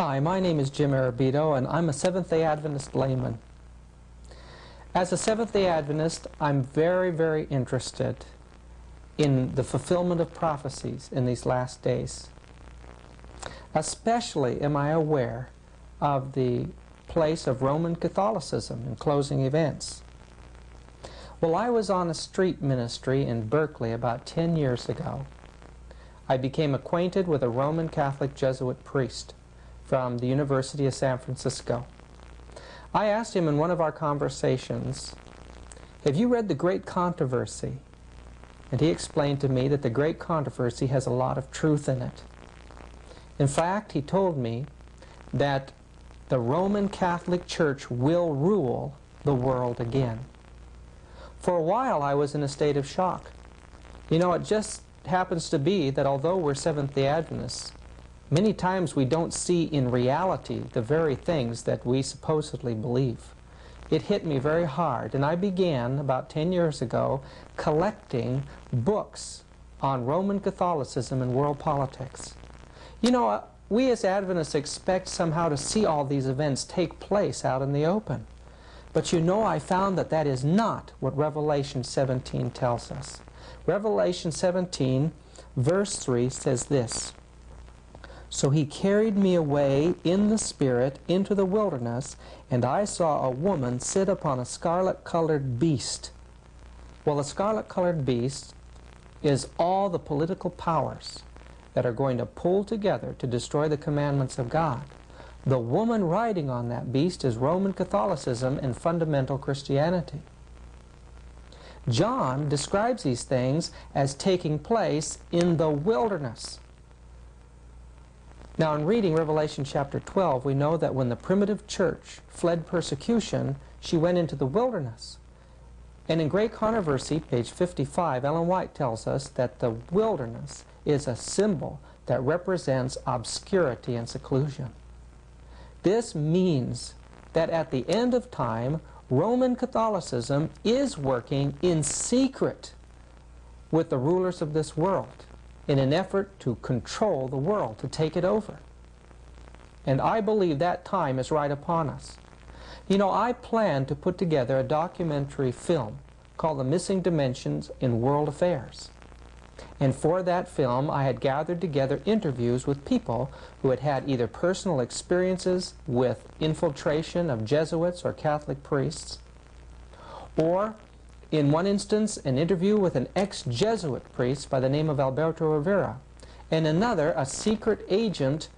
Hi, my name is Jim Arabito, and I'm a Seventh-day Adventist layman. As a Seventh-day Adventist, I'm very, very interested in the fulfillment of prophecies in these last days. Especially am I aware of the place of Roman Catholicism in closing events. Well, I was on a street ministry in Berkeley about 10 years ago. I became acquainted with a Roman Catholic Jesuit priest from the University of San Francisco. I asked him in one of our conversations, "Have you read The Great Controversy?" And he explained to me that The Great Controversy has a lot of truth in it. In fact, he told me that the Roman Catholic Church will rule the world again. For a while I was in a state of shock. You know, it just happens to be that although we're Seventh-day Adventists, many times we don't see in reality the very things that we supposedly believe. It hit me very hard, and I began about 10 years ago collecting books on Roman Catholicism and world politics. You know, we as Adventists expect somehow to see all these events take place out in the open. But you know, I found that that is not what Revelation 17 tells us. Revelation 17, verse 3 says this, "So he carried me away in the Spirit into the wilderness, and I saw a woman sit upon a scarlet-colored beast." Well, a scarlet-colored beast is all the political powers that are going to pull together to destroy the commandments of God. The woman riding on that beast is Roman Catholicism and fundamental Christianity. John describes these things as taking place in the wilderness. Now, in reading Revelation chapter 12, we know that when the primitive church fled persecution, she went into the wilderness. And in Great Controversy, page 55, Ellen White tells us that the wilderness is a symbol that represents obscurity and seclusion. This means that at the end of time, Roman Catholicism is working in secret with the rulers of this world in an effort to control the world, to take it over. And I believe that time is right upon us. You know, I plan to put together a documentary film called The Missing Dimensions in World Affairs. And for that film, I had gathered together interviews with people who had had either personal experiences with infiltration of Jesuits or Catholic priests, or in one instance, an interview with an ex-Jesuit priest by the name of Alberto Rivera, and another, a secret agent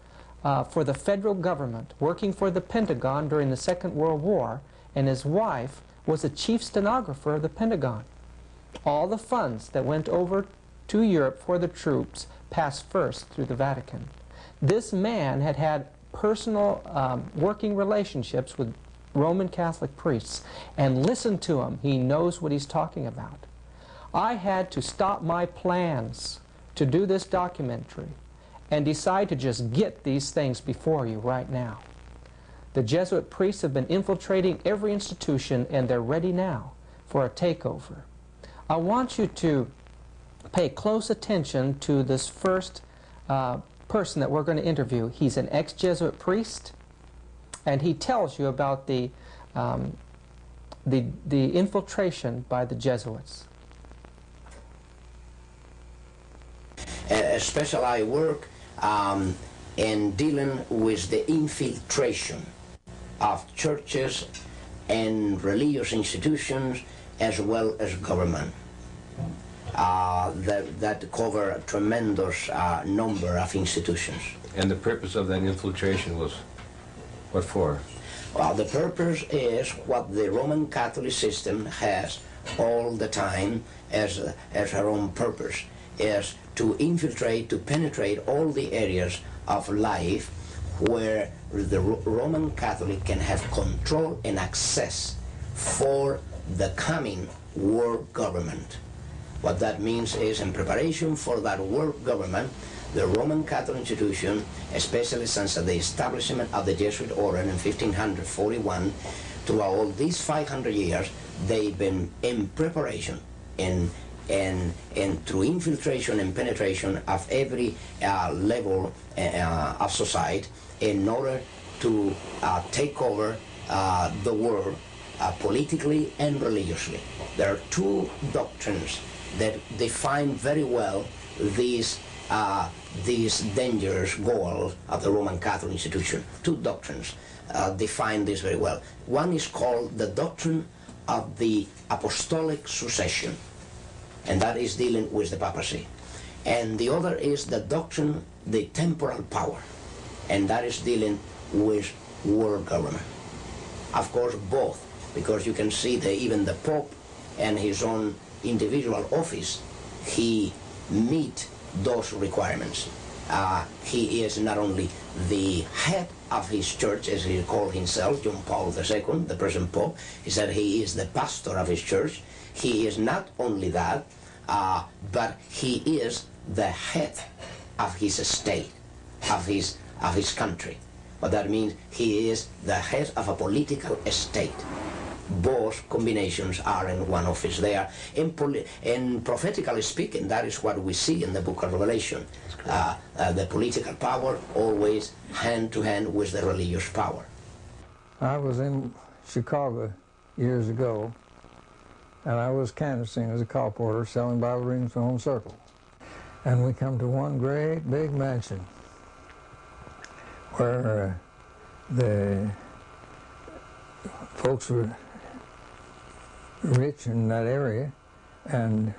for the federal government working for the Pentagon during the Second World War, and his wife was a chief stenographer of the Pentagon. All the funds that went over to Europe for the troops passed first through the Vatican. This man had had personal working relationships with Roman Catholic priests, and listen to him. He knows what he's talking about. I had to stop my plans to do this documentary and decide to just get these things before you right now. The Jesuit priests have been infiltrating every institution, and they're ready now for a takeover. I want you to pay close attention to this first person that we're going to interview. He's an ex-Jesuit priest, and he tells you about the infiltration by the Jesuits. Especially I work in dealing with the infiltration of churches and religious institutions as well as government. That cover a tremendous number of institutions. And the purpose of that infiltration was what for? Well, the purpose is what the Roman Catholic system has all the time as her own purpose, is to infiltrate, to penetrate all the areas of life where the Roman Catholic can have control and access for the coming world government. What that means is, in preparation for that world government, the Roman Catholic institution, especially since the establishment of the Jesuit order in 1541, throughout all these 500 years, they've been in preparation, in and through infiltration and penetration of every level of society in order to take over the world politically and religiously. There are two doctrines that define very well these dangerous goals of the Roman Catholic institution. Two doctrines define this very well. One is called the doctrine of the apostolic succession, and that is dealing with the papacy. And the other is the doctrine, the temporal power, and that is dealing with world government. Of course, both, because you can see that even the Pope and his own individual office, he meet those requirements. He is not only the head of his church, as he called himself, John Paul II, the present Pope. He said he is the pastor of his church. He is not only that, but he is the head of his state, of his country. What that means, he is the head of a political state. Both combinations are in one office there. In prophetically speaking, that is what we see in the book of Revelation. The political power always hand to hand with the religious power. I was in Chicago years ago, and I was canvassing as a colporteur selling Bible readings for Home Circle. And we come to one great big mansion where the folks were rich in that area, and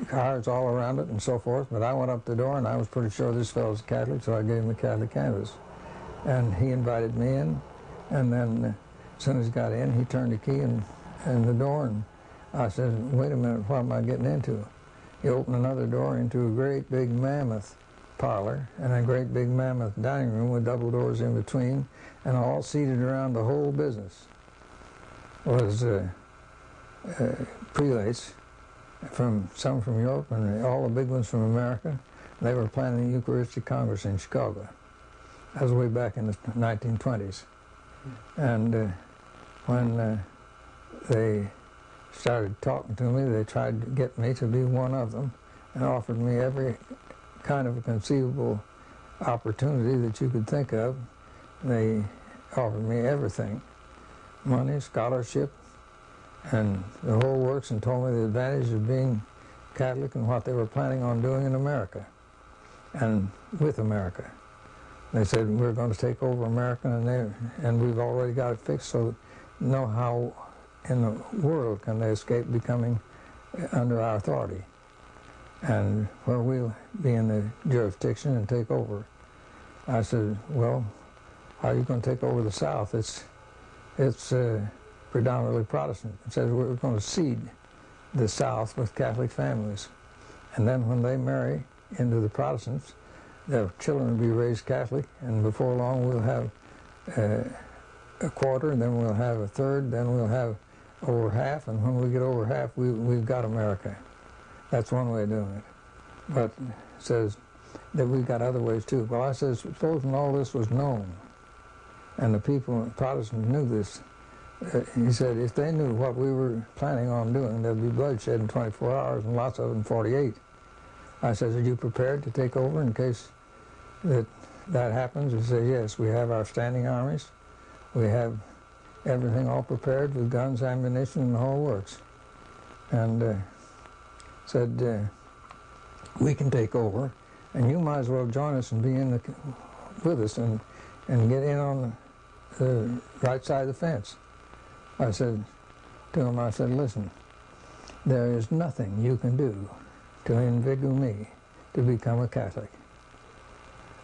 cars all around it and so forth. But I went up the door, and I was pretty sure this fellow was Catholic, so I gave him a Catholic canvas. And he invited me in, and then as soon as he got in, he turned the key in the door, and I said, wait a minute, what am I getting into? He opened another door into a great big mammoth parlor and a great big mammoth dining room with double doors in between, and all seated around the whole business was prelates, some from Europe and all the big ones from America. They were planning the Eucharistic Congress in Chicago. That was way back in the 1920s. And when they started talking to me, they tried to get me to be one of them and offered me every kind of a conceivable opportunity that you could think of. They offered me everything, money, scholarship, and the whole works, and told me the advantage of being Catholic and what they were planning on doing in America and with America. They said, we're going to take over America, and we've already got it fixed, so know how in the world can they escape becoming under our authority, and where we'll be in the jurisdiction and take over. I said, well, how are you going to take over the South? It's predominantly Protestant. It says we're going to seed the South with Catholic families, and then when they marry into the Protestants, their children will be raised Catholic, and before long we'll have a quarter, and then we'll have a third, then we'll have over half, and when we get over half, we've got America. That's one way of doing it. But it says that we've got other ways too. Well, I said, supposing all this was known, and the people, Protestants, knew this, he said, if they knew what we were planning on doing, there'd be bloodshed in 24 hours, and lots of it in 48. I said, are you prepared to take over in case that happens? He said, yes, we have our standing armies. We have everything all prepared with guns, ammunition, and the whole works. And said, we can take over, and you might as well join us and be in with us and get in on the right side of the fence. I said to him, I said, listen, there is nothing you can do to inveigle me to become a Catholic.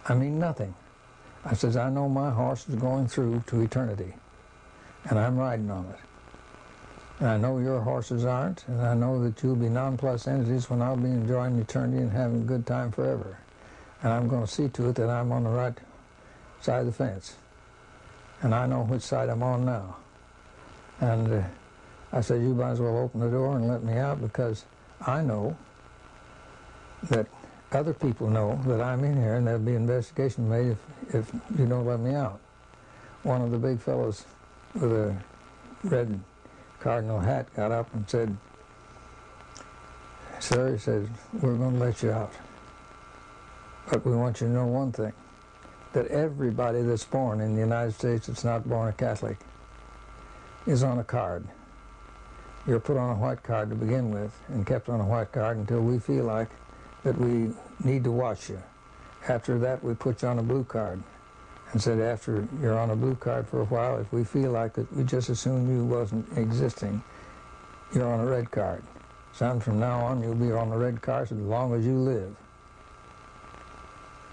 I mean, nothing. I says, I know my horse is going through to eternity, and I'm riding on it. And I know your horses aren't, and I know that you'll be nonplussed entities when I'll be enjoying eternity and having a good time forever. And I'm going to see to it that I'm on the right side of the fence. And I know which side I'm on now. And I said, you might as well open the door and let me out, because I know that other people know that I'm in here, and there'll be investigation made if you don't let me out. One of the big fellows with a red cardinal hat got up and said, "Sir," he said, "we're going to let you out. But we want you to know one thing, that everybody that's born in the United States that's not born a Catholic is on a card. You're put on a white card to begin with and kept on a white card until we feel like that we need to watch you. After that, we put you on a blue card." And said, after you're on a blue card for a while, if we feel like that we just assume you wasn't existing, you're on a red card. Son, from now on, you'll be on the red card as long as you live.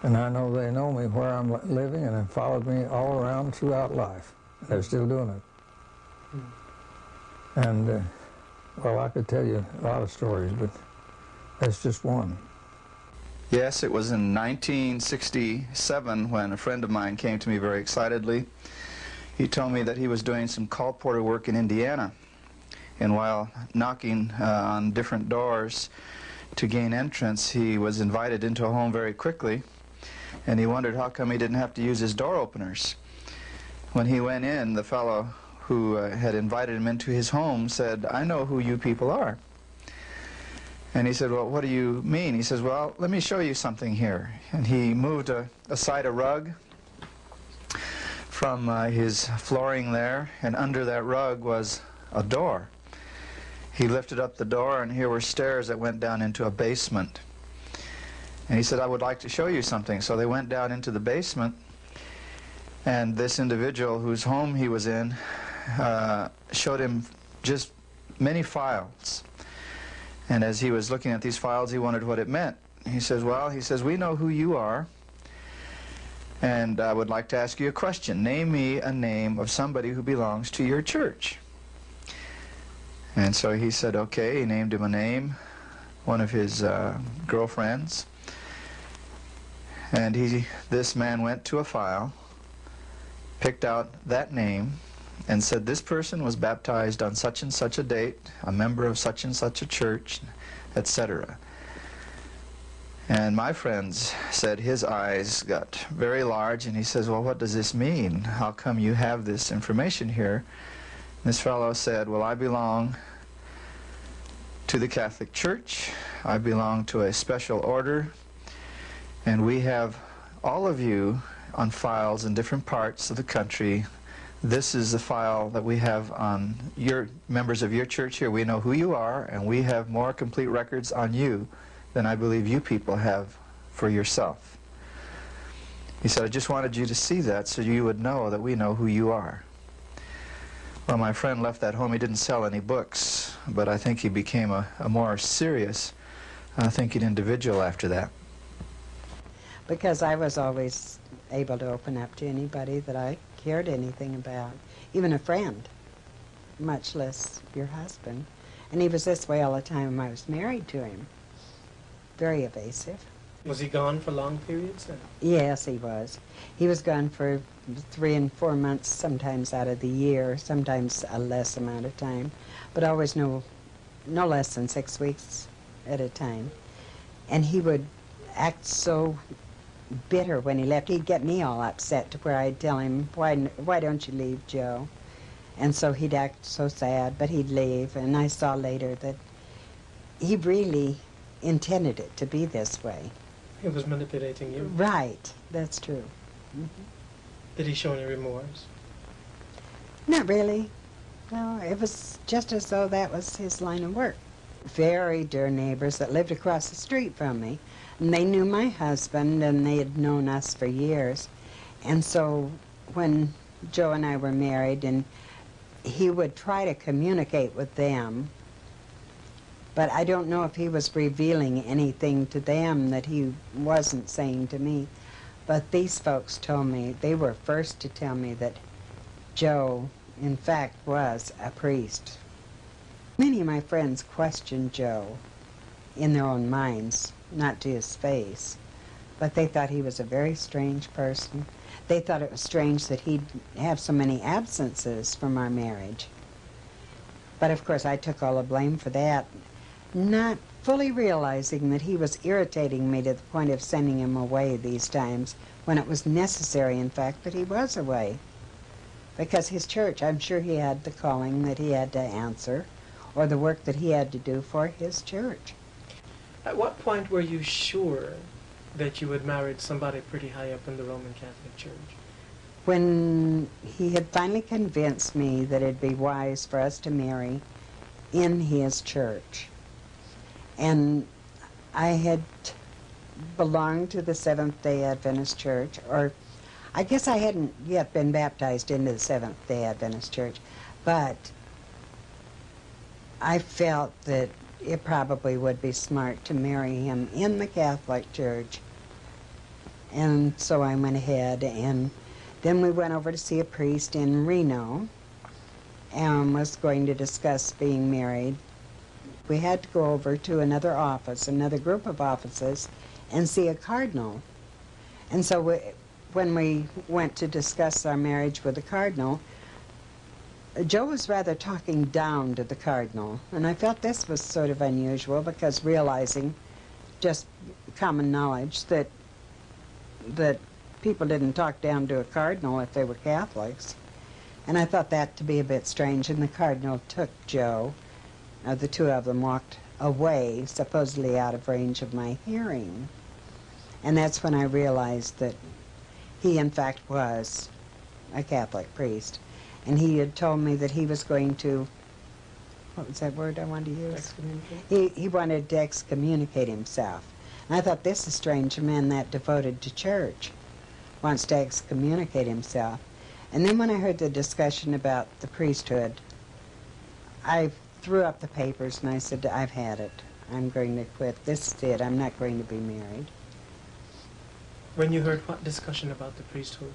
And I know they know me where I'm living and have followed me all around throughout life. They're still doing it. And, well, I could tell you a lot of stories, but that's just one. Yes, it was in 1967 when a friend of mine came to me very excitedly. He told me that he was doing some call porter work in Indiana, and while knocking on different doors to gain entrance, he was invited into a home very quickly, and he wondered how come he didn't have to use his door openers. When he went in, the fellow who had invited him into his home said, "I know who you people are." And he said, "Well, what do you mean?" He says, "Well, let me show you something here." And he moved aside a rug from his flooring there, and under that rug was a door. He lifted up the door, and here were stairs that went down into a basement. And he said, "I would like to show you something." So they went down into the basement, and this individual whose home he was in showed him just many files. And as he was looking at these files, he wondered what it meant. He says, "Well," he says, "we know who you are, and I would like to ask you a question. Name me a name of somebody who belongs to your church." And so he said, okay. He named him a name, one of his girlfriends. And this man went to a file, picked out that name, and said, "This person was baptized on such and such a date, a member of such and such a church," etc. And my friends said his eyes got very large, and he says, "Well, what does this mean? How come you have this information here?" And this fellow said, "Well, I belong to the Catholic Church. I belong to a special order, and we have all of you on files in different parts of the country. This is the file that we have on your members of your church here. We know who you are, and we have more complete records on you than I believe you people have for yourself." He said, "I just wanted you to see that so you would know that we know who you are." Well, my friend left that home. He didn't sell any books, but I think he became a more serious thinking individual after that. Because I was always able to open up to anybody that I cared anything about, even a friend, much less your husband. And he was this way all the time I was married to him. Very evasive. Was he gone for long periods then? Yes, he was. He was gone for 3 and 4 months, sometimes out of the year, sometimes a less amount of time, but always no less than 6 weeks at a time. And he would act so bitter when he left. He'd get me all upset to where I'd tell him, why don't you leave, Joe? And so he'd act so sad, but he'd leave. And I saw later that he really intended it to be this way. He was manipulating you? Right, that's true. Mm-hmm. Did he show any remorse? Not really. No, it was just as though that was his line of work. Very dear neighbors that lived across the street from me. And they knew my husband, and they had known us for years. And so when Joe and I were married, and he would try to communicate with them, but I don't know if he was revealing anything to them that he wasn't saying to me. But these folks told me, they were first to tell me that Joe, in fact, was a priest. Many of my friends questioned Joe in their own minds, not to his face, but they thought he was a very strange person. They thought it was strange that he'd have so many absences from our marriage. But of course I took all the blame for that, not fully realizing that he was irritating me to the point of sending him away these times when it was necessary, in fact, that he was away. Because his church, I'm sure he had the calling that he had to answer, or the work that he had to do for his church. At what point were you sure that you had married somebody pretty high up in the Roman Catholic Church? When he had finally convinced me that it'd be wise for us to marry in his church. And I had belonged to the Seventh-day Adventist Church, or I guess I hadn't yet been baptized into the Seventh-day Adventist Church, but I felt that it probably would be smart to marry him in the Catholic Church. And so I went ahead, and then we went over to see a priest in Reno and was going to discuss being married. We had to go over to another office, another group of offices, and see a cardinal. And so when we went to discuss our marriage with the cardinal, Joe was rather talking down to the cardinal, and I felt this was sort of unusual because realizing, just common knowledge, that people didn't talk down to a cardinal if they were Catholics. And I thought that to be a bit strange, and the cardinal took Joe. The two of them walked away, supposedly out of range of my hearing. And that's when I realized that he, in fact, was a Catholic priest. And he had told me that he was going to, what was that word I wanted to use? Excommunicate? He wanted to excommunicate himself. And I thought, this is strange, a man that devoted to church wants to excommunicate himself. And then when I heard the discussion about the priesthood, I threw up the papers and I said, I've had it. I'm going to quit. This is it. I'm not going to be married. When you heard what discussion about the priesthood?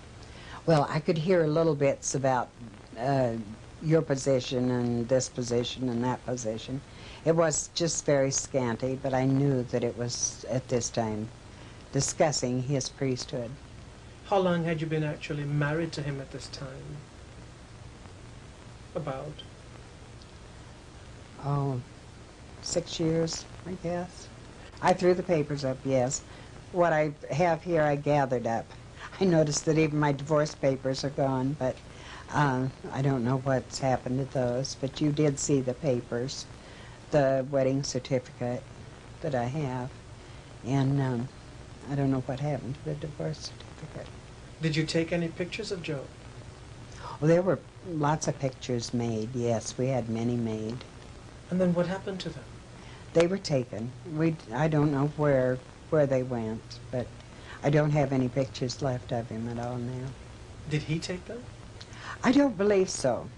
Well, I could hear little bits about your position and this position and that position. It was just very scanty, but I knew that it was, at this time, discussing his priesthood. How long had you been actually married to him at this time? About? Oh, 6 years, I guess. I threw the papers up, yes. What I have here I gathered up. I noticed that even my divorce papers are gone, but I don't know what's happened to those. But you did see the papers, the wedding certificate that I have, and I don't know what happened to the divorce certificate. Did you take any pictures of Joe? Well, there were lots of pictures made, yes. We had many made. And then what happened to them? They were taken. I don't know where they went, but I don't have any pictures left of him at all now. Did he take them? I don't believe so.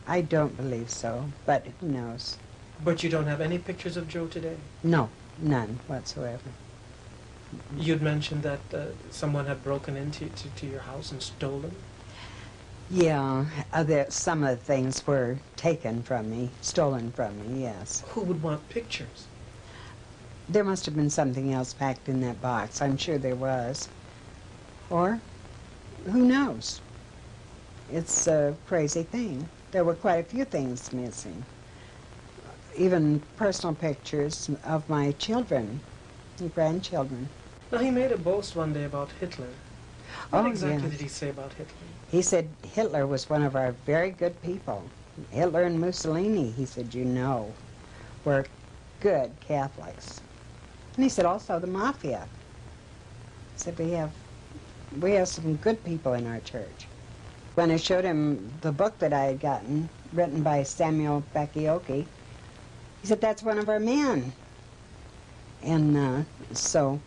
I don't believe so, but who knows? But you don't have any pictures of Joe today? No, none whatsoever. You'd mentioned that someone had broken into to your house and stolen? Yeah, some of the things were taken from me, stolen from me, yes. Who would want pictures? There must have been something else packed in that box. I'm sure there was. Or, who knows? It's a crazy thing. There were quite a few things missing. Even personal pictures of my children and grandchildren. Now, he made a boast one day about Hitler. What exactly yes. did he say about Hitler? He said Hitler was one of our very good people. Hitler and Mussolini, he said, were good Catholics. And he said also the mafia. He said we have some good people in our church. When I showed him the book that I had gotten, written by Samuel Bakioki, he said, that's one of our men. And so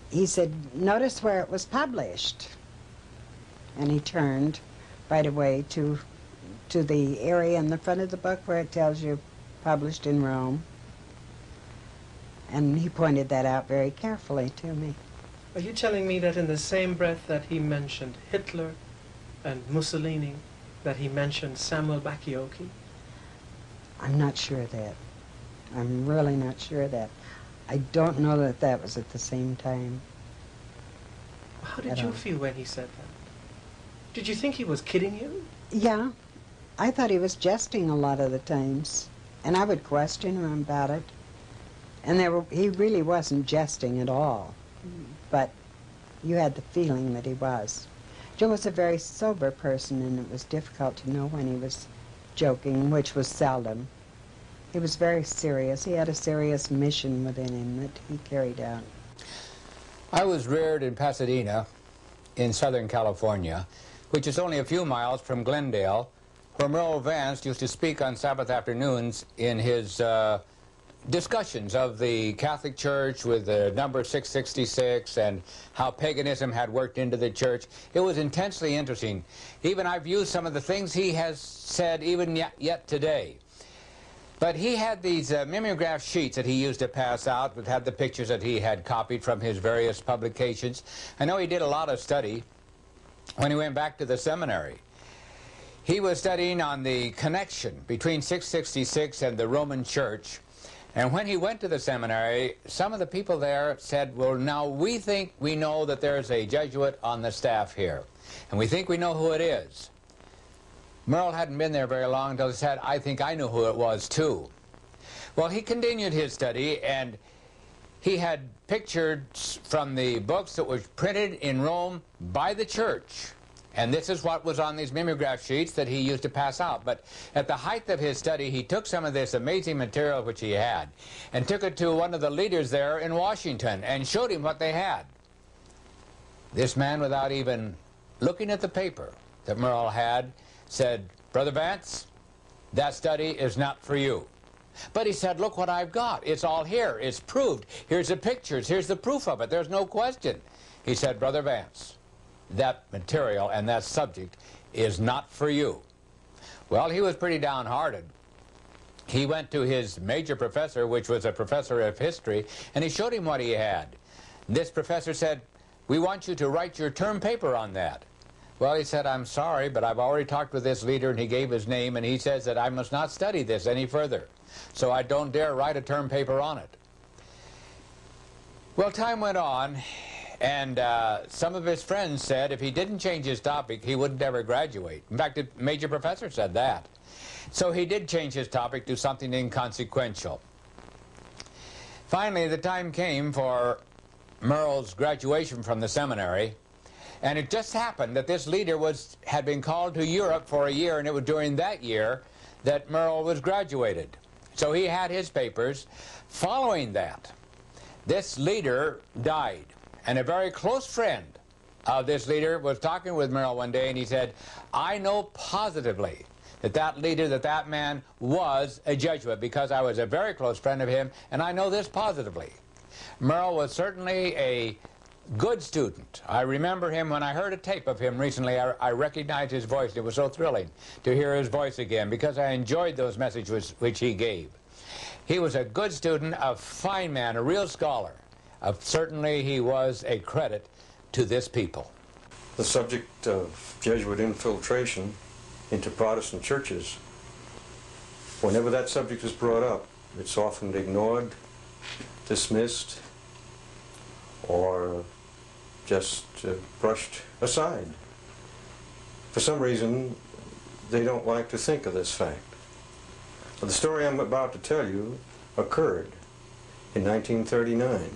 he said, notice where it was published. And he turned right away to the area in the front of the book where it tells you published in Rome. And he pointed that out very carefully to me. Are you telling me that in the same breath that he mentioned Hitler and Mussolini, that he mentioned Samuel Bakioki? I'm not sure of that. I'm really not sure of that. I don't know that that was at the same time. How did you feel when he said that? Did you think he was kidding you? Yeah. I thought he was jesting a lot of the times, and I would question him about it. And he really wasn't jesting at all, but you had the feeling that he was. Joe was a very sober person, and it was difficult to know when he was joking, which was seldom. He was very serious. He had a serious mission within him that he carried out. I was reared in Pasadena in Southern California, which is only a few miles from Glendale, where Merle Vance used to speak on Sabbath afternoons in his discussions of the Catholic Church with the number 666 and how paganism had worked into the church. It was intensely interesting. Even I've used some of the things he has said even yet today. But he had these mimeograph sheets that he used to pass out that had the pictures that he had copied from his various publications. I know he did a lot of study when he went back to the seminary. He was studying on the connection between 666 and the Roman Church. And when he went to the seminary, some of the people there said, well, now we think we know that there's a Jesuit on the staff here, and we think we know who it is. Merle hadn't been there very long until he said, I think I knew who it was too. Well, he continued his study, and he had pictures from the books that were printed in Rome by the church. And this is what was on these mimeograph sheets that he used to pass out. But at the height of his study, he took some of this amazing material which he had and took it to one of the leaders there in Washington and showed him what they had. This man, without even looking at the paper that Merle had, said, Brother Vance, that study is not for you. But he said, look what I've got. It's all here. It's proved. Here's the pictures. Here's the proof of it. There's no question. He said, Brother Vance, that material and that subject is not for you. Well, he was pretty downhearted. He went to his major professor, which was a professor of history, and he showed him what he had. This professor said, we want you to write your term paper on that. Well, he said, I'm sorry, but I've already talked with this leader, and he gave his name, and he says that I must not study this any further. So I don't dare write a term paper on it. Well, time went on, and some of his friends said if he didn't change his topic, he wouldn't ever graduate. In fact, the major professor said that. So he did change his topic to something inconsequential. Finally, the time came for Merle's graduation from the seminary. And it just happened that this leader had been called to Europe for a year, and it was during that year that Merle was graduated. So he had his papers. Following that, this leader died. And a very close friend of this leader was talking with Merle one day, and he said, I know positively that that leader, that man was a Jesuit, because I was a very close friend of him, and I know this positively. Merle was certainly a good student. I remember him when I heard a tape of him recently. I recognized his voice. It was so thrilling to hear his voice again because I enjoyed those messages which he gave. He was a good student, a fine man, a real scholar. Certainly he was a credit to this people. The subject of Jesuit infiltration into Protestant churches, whenever that subject is brought up, it's often ignored, dismissed, or just brushed aside. For some reason, they don't like to think of this fact. But the story I'm about to tell you occurred in 1939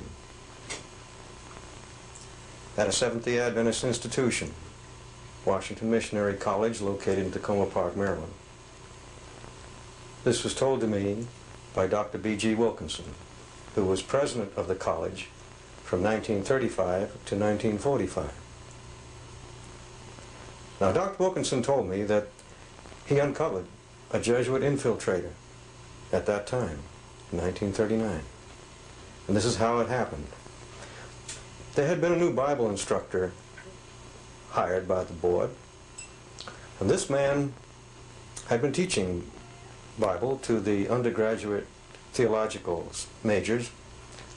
at a Seventh-day Adventist institution, Washington Missionary College, located in Tacoma Park, Maryland. This was told to me by Dr. B.G. Wilkinson, who was president of the college from 1935 to 1945. Now, Dr. Wilkinson told me that he uncovered a Jesuit infiltrator at that time, in 1939. And this is how it happened. There had been a new Bible instructor hired by the board, and this man had been teaching Bible to the undergraduate theological majors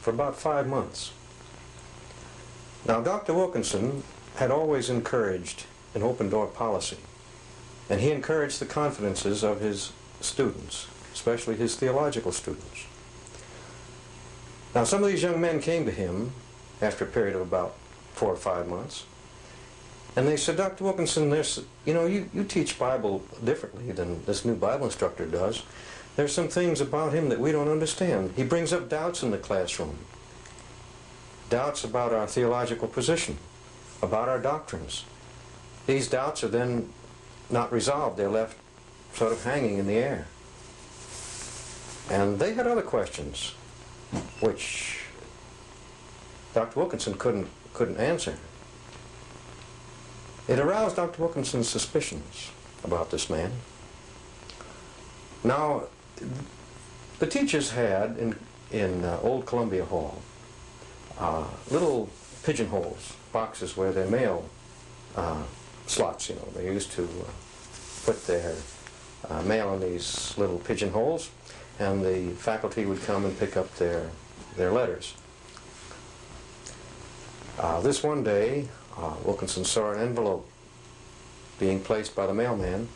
for about 5 months. Now, Dr. Wilkinson had always encouraged an open-door policy, and he encouraged the confidences of his students, especially his theological students. Now, some of these young men came to him after a period of about 4 or 5 months, and they said, Dr. Wilkinson, you teach Bible differently than this new Bible instructor does. There's some things about him that we don't understand. He brings up doubts in the classroom. Doubts about our theological position, about our doctrines. These doubts are then not resolved. They're left sort of hanging in the air. And they had other questions, which Dr. Wilkinson couldn't answer. It aroused Dr. Wilkinson's suspicions about this man. Now, the teachers had in Old Columbia Hall little pigeonholes, boxes where their mail slots, you know. They used to put their mail in these little pigeonholes, and the faculty would come and pick up their letters. This one day, Wilkinson saw an envelope being placed by the mailman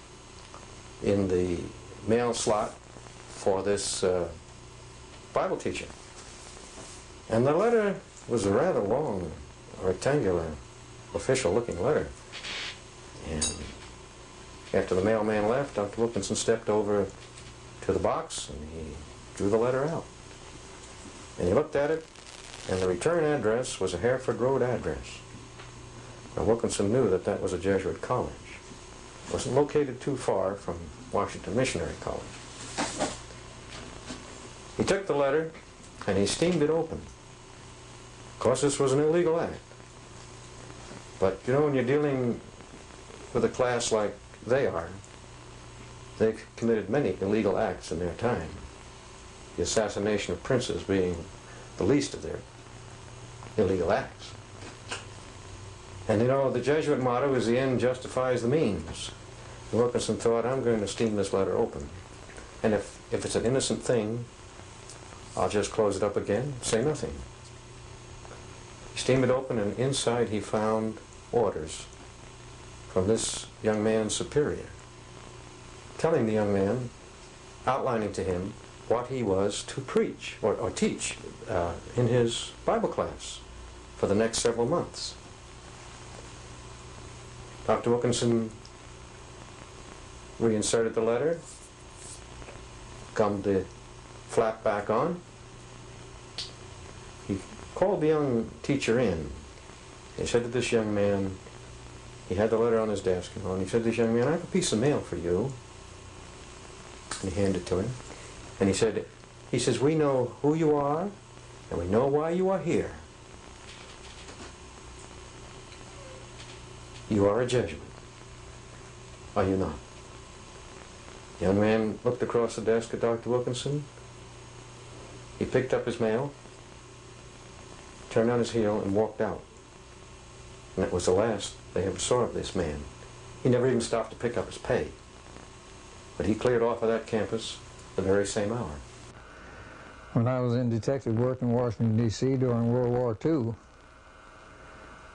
in the mail slot for this Bible teacher. And the letter was a rather long, rectangular, official-looking letter. And after the mailman left, Dr. Wilkinson stepped over to the box and he drew the letter out. And he looked at it, and the return address was a Hereford Road address. Now, Wilkinson knew that that was a Jesuit college. It wasn't located too far from Washington Missionary College. He took the letter and he steamed it open. Of course, this was an illegal act. But, you know, when you're dealing with a class like they are, they committed many illegal acts in their time. The assassination of princes being the least of their illegal acts. And you know, the Jesuit motto is the end justifies the means. And Wilkinson thought, I'm going to steam this letter open. And if it's an innocent thing, I'll just close it up again, say nothing. He steamed it open, and inside he found orders from this young man's superior, telling the young man, outlining to him what he was to preach or teach in his Bible class for the next several months. Dr. Wilkinson reinserted the letter, gummed the flap back on. He called the young teacher in. He said to this young man, he had the letter on his desk, you know, and he said to this young man, I have a piece of mail for you. And he handed it to him. And he says, we know who you are, and we know why you are here. You are a Jesuit. Are you not? The young man looked across the desk at Dr. Wilkinson. He picked up his mail, turned on his heel, and walked out. And that was the last they ever saw of this man. He never even stopped to pick up his pay. But he cleared off of that campus the very same hour. When I was in detective work in Washington, D.C. during World War II,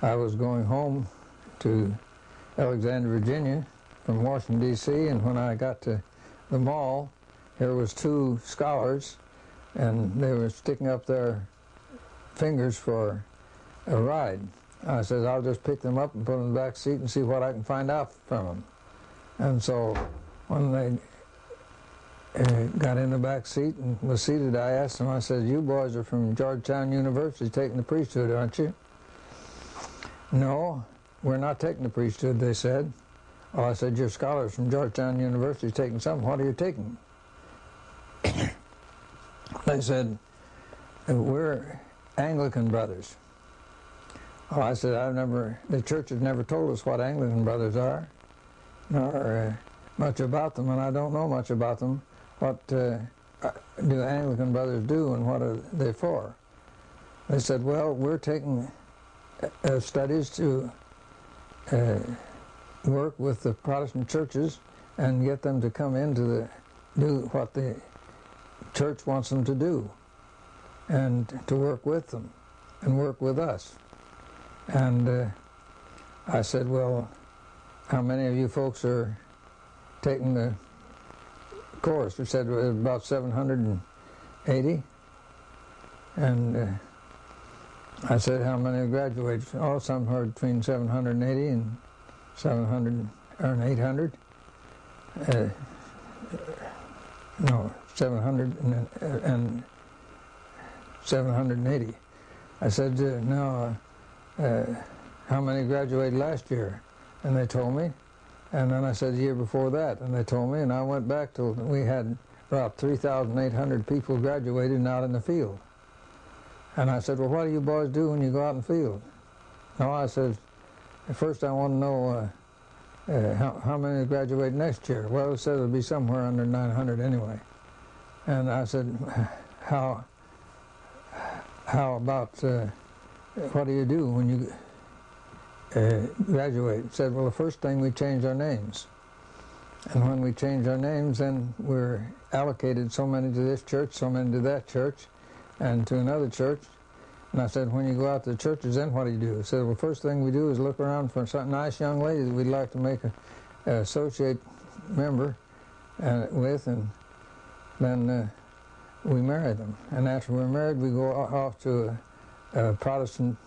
I was going home to Alexandria, Virginia from Washington, D.C., and when I got to the mall, there was two scholars, and they were sticking up their fingers for a ride. I said, I'll just pick them up and put them in the back seat and see what I can find out from them. And so when they got in the back seat and was seated, I asked them, I said, you boys are from Georgetown University taking the priesthood, aren't you? No, we're not taking the priesthood, they said. Oh, I said, you're scholars from Georgetown University taking something. What are you taking? They said, we're Anglican brothers. Oh, I said, the church has never told us what Anglican brothers are, nor much about them, and I don't know much about them. What do Anglican brothers do, and what are they for? They said, well, we're taking studies to work with the Protestant churches and get them to come in to do what the church wants them to do, and to work with them and work with us. And I said, well, how many of you folks are taking the course? They said about 780. And I said, how many graduated? Oh, some are between 780 and 700 or 800. No, 700 and 780. I said, no, how many graduated last year? And they told me. And then I said, the year before that. And they told me, and I went back till we had about 3,800 people graduated and out in the field. And I said, well, what do you boys do when you go out in the field? No, I said, first I want to know how many graduate next year. Well, it said it'll be somewhere under 900 anyway. And I said, how about what do you do when you graduate? It said, well, the first thing we change our names. And when we change our names, then we're allocated so many to this church, so many to that church, and to another church. And I said, when you go out to the churches, then what do you do? He said, well, first thing we do is look around for some nice young lady that we'd like to make an associate member with, and then we marry them. And after we're married, we go off to a Protestant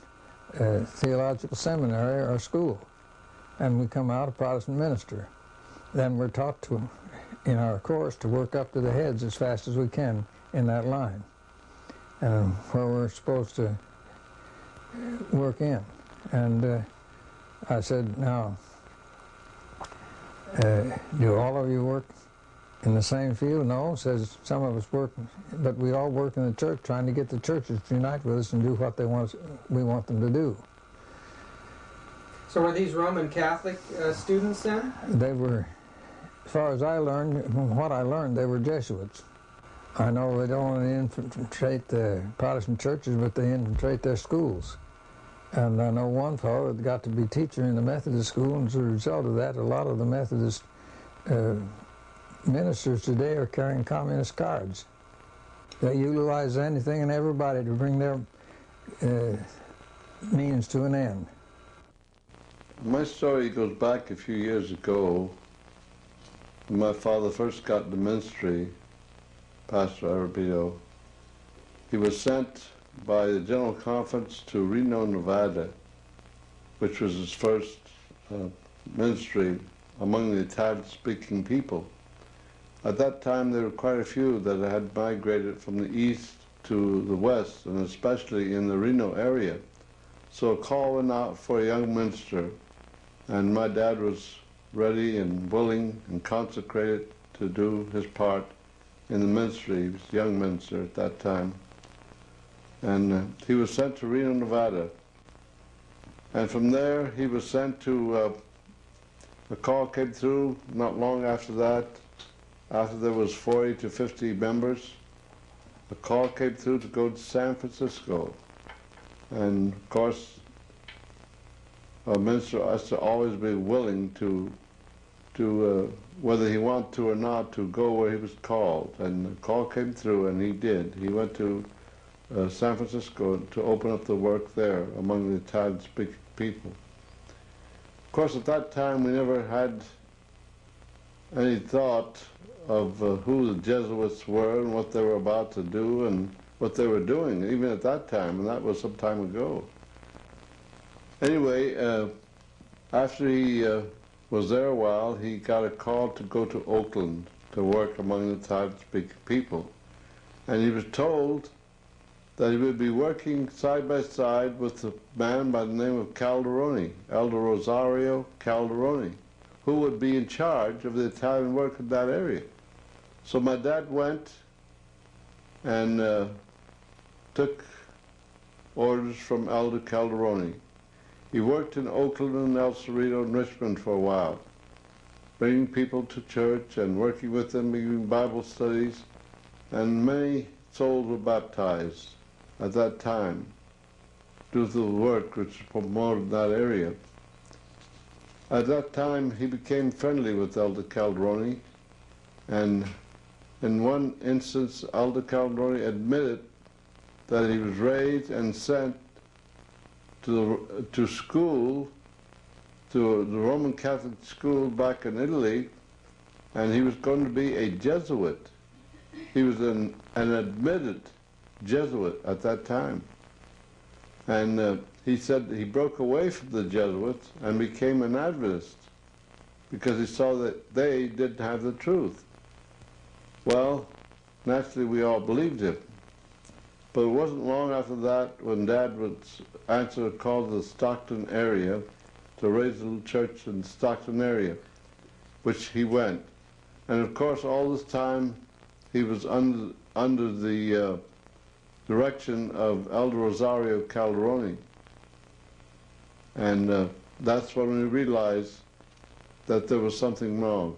theological seminary or school, and we come out a Protestant minister. Then we're taught to, in our course, to work up to the heads as fast as we can in that line, and where we're supposed to work in. And I said, now, do all of you work in the same field? No, says some of us work, but we all work in the church, trying to get the churches to unite with us and do what we want them to do. So were these Roman Catholic students then? They were, as far as I learned, from what I learned, they were Jesuits. I know they don't only infiltrate the Protestant churches, but they infiltrate their schools. And I know one fellow that got to be teacher in the Methodist school, and as a result of that, a lot of the Methodist ministers today are carrying communist cards. They utilize anything and everybody to bring their means to an end. My story goes back a few years ago. When my father first got the ministry, Pastor Arabito, he was sent by the General Conference to Reno, Nevada, which was his first ministry among the Italian-speaking people. At that time, there were quite a few that had migrated from the east to the west, and especially in the Reno area. So a call went out for a young minister, and my dad was ready and willing and consecrated to do his part in the ministry. He was a young minister at that time. And he was sent to Reno, Nevada. And from there, he was sent to, a call came through not long after that, after there was 40 to 50 members. A call came through to go to San Francisco. And of course, a minister has to always be willing to whether he wanted to or not, to go where he was called. And the call came through, and he did. He went to San Francisco to open up the work there among the Italian-speaking people. Of course, at that time, we never had any thought of who the Jesuits were and what they were about to do and what they were doing, even at that time, and that was some time ago. Anyway, after he was there a while, he got a call to go to Oakland to work among the Italian-speaking people. And he was told that he would be working side by side with a man by the name of Calderoni, Elder Rosario Calderoni, who would be in charge of the Italian work in that area. So my dad went and took orders from Elder Calderoni. He worked in Oakland and El Cerrito and Richmond for a while, bringing people to church and working with them, giving Bible studies, and many souls were baptized at that time due to the work which was promoted in that area. At that time, he became friendly with Elder Calderoni, and in one instance, Elder Calderoni admitted that he was raised and sent to school, to the Roman Catholic school back in Italy, and he was going to be a Jesuit. He was an admitted Jesuit at that time. And he said he broke away from the Jesuits and became an Adventist because he saw that they didn't have the truth. Well, naturally we all believed him. But it wasn't long after that when Dad would answer a call to the Stockton area to raise a little church in the Stockton area, which he went. And of course, all this time, he was under the direction of Elder Rosario Calderoni. And that's when we realized that there was something wrong.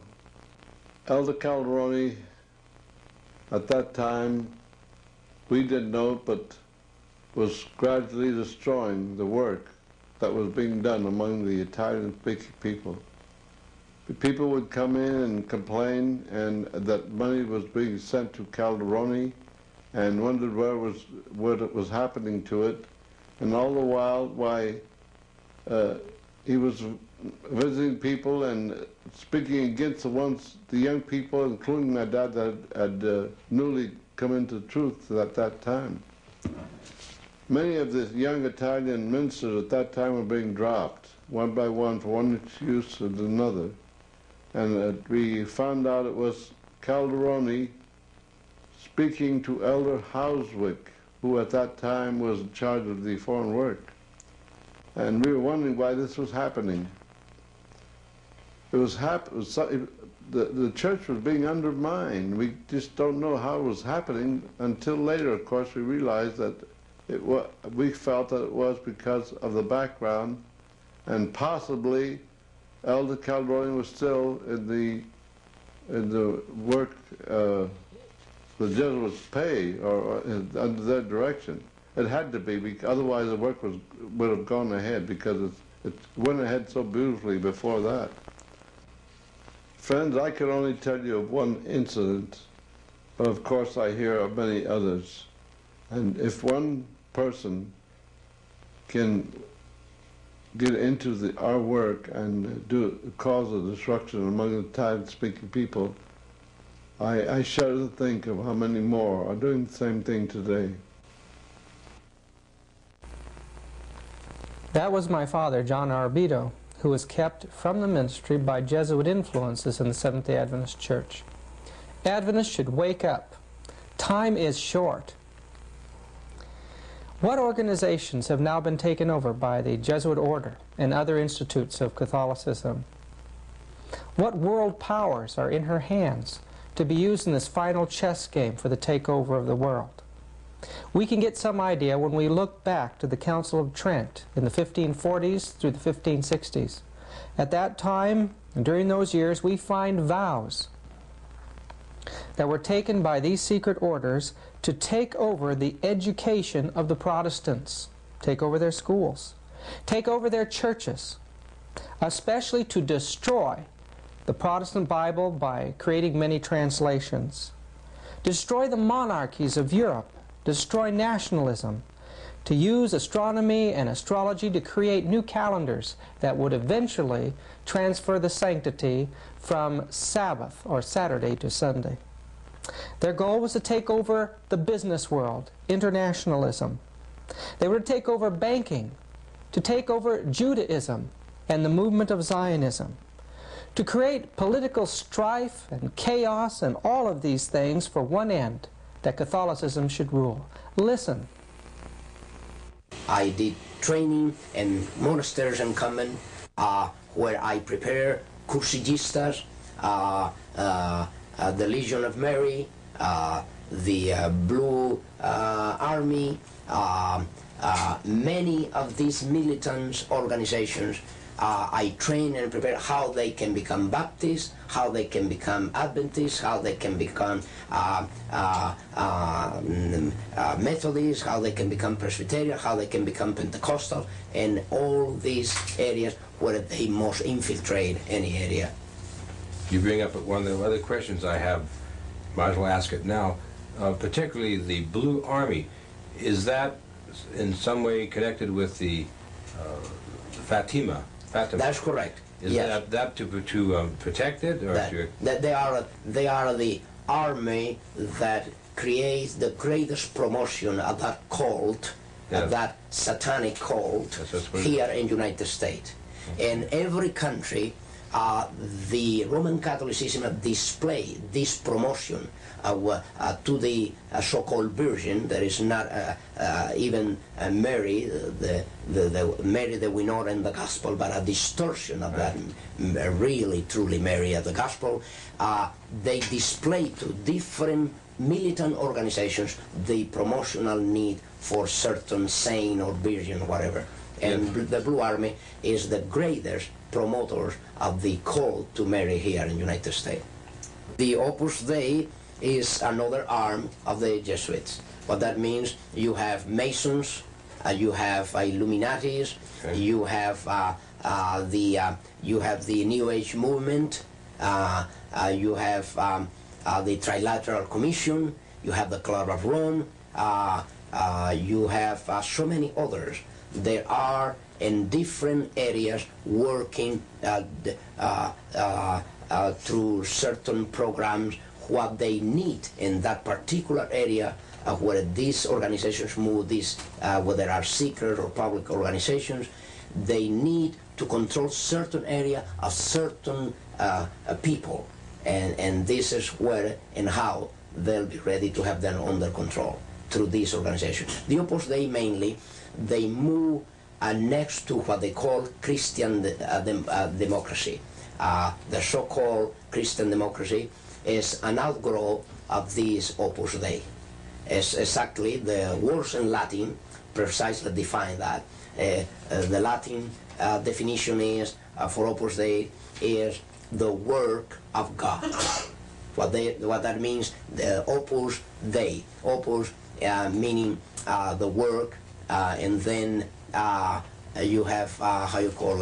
Elder Calderoni, at that time, we didn't know it, but was gradually destroying the work that was being done among the Italian-speaking people. The people would come in and complain, and that money was being sent to Calderoni, and wondered what was happening to it. And all the while, why he was visiting people and speaking against the young people, including my dad, that had newly come into truth at that time. Many of the young Italian ministers at that time were being dropped, one by one, for one excuse or another. And we found out it was Calderoni speaking to Elder Houswick, who at that time was in charge of the foreign work. And we were wondering why this was happening. The church was being undermined. We just don't know how it was happening until later, of course, we realized that we felt that it was because of the background, and possibly Elder Calderoni was still in the work the Jesuits pay, or under their direction. It had to be, because otherwise the work would have gone ahead, because it went ahead so beautifully before that. Friends, I can only tell you of one incident, but of course I hear of many others. And if one person can get into our work and cause a destruction among the Italian-speaking people, I shudder to think of how many more are doing the same thing today. That was my father, John Arbito, who was kept from the ministry by Jesuit influences in the Seventh-day Adventist Church. Adventists should wake up. Time is short. What organizations have now been taken over by the Jesuit order and other institutes of Catholicism? What world powers are in her hands to be used in this final chess game for the takeover of the world? We can get some idea when we look back to the Council of Trent in the 1540s through the 1560s. At that time, and during those years, we find vows that were taken by these secret orders to take over the education of the Protestants, take over their schools, take over their churches, especially to destroy the Protestant Bible by creating many translations, destroy the monarchies of Europe, destroy nationalism, to use astronomy and astrology to create new calendars that would eventually transfer the sanctity from Sabbath or Saturday to Sunday. Their goal was to take over the business world, internationalism. They were to take over banking, to take over Judaism and the movement of Zionism, to create political strife and chaos and all of these things for one end, that Catholicism should rule. Listen. I did training in monasteries and convent where I prepare cursigistas, the Legion of Mary, the Blue Army, many of these militant organizations. I train and prepare how they can become Baptists, how they can become Adventists, how they can become Methodists, how they can become Presbyterian, how they can become Pentecostal, and all these areas where they must infiltrate any area. You bring up one of the other questions I have, might as well ask it now, particularly the Blue Army. Is that in some way connected with the Fatima? That's correct. Is yes. that to protect it, or that they are the army that creates the greatest promotion of that cult, of that satanic cult here in the United States. In every country, the Roman Catholicism display this promotion to the so-called Virgin. There is not even Mary, the Mary that we know in the Gospel, but a distortion of that really, truly Mary of the Gospel. They display to different militant organizations the promotional need for certain saint or virgin or whatever. And the Blue Army is the greatest promoters of the call to marry here in the United States. The Opus Dei is another arm of the Jesuits. What that means, you have Masons, you have Illuminatis, okay. You have the New Age movement, you have the Trilateral Commission, you have the Club of Rome, you have so many others. There are in different areas working through certain programs what they need in that particular area where these organizations move, whether they are secret or public organizations, they need to control certain area of certain people. And this is where and how they'll be ready to have them under control through these organizations. The Opus Dei mainly, they move next to what they call Christian democracy. The so-called Christian democracy is an outgrowth of this Opus Dei. It's exactly the words in Latin precisely define that. The Latin definition is for Opus Dei is the work of God. What that means, the Opus Dei. Opus meaning the work, and then you have how you call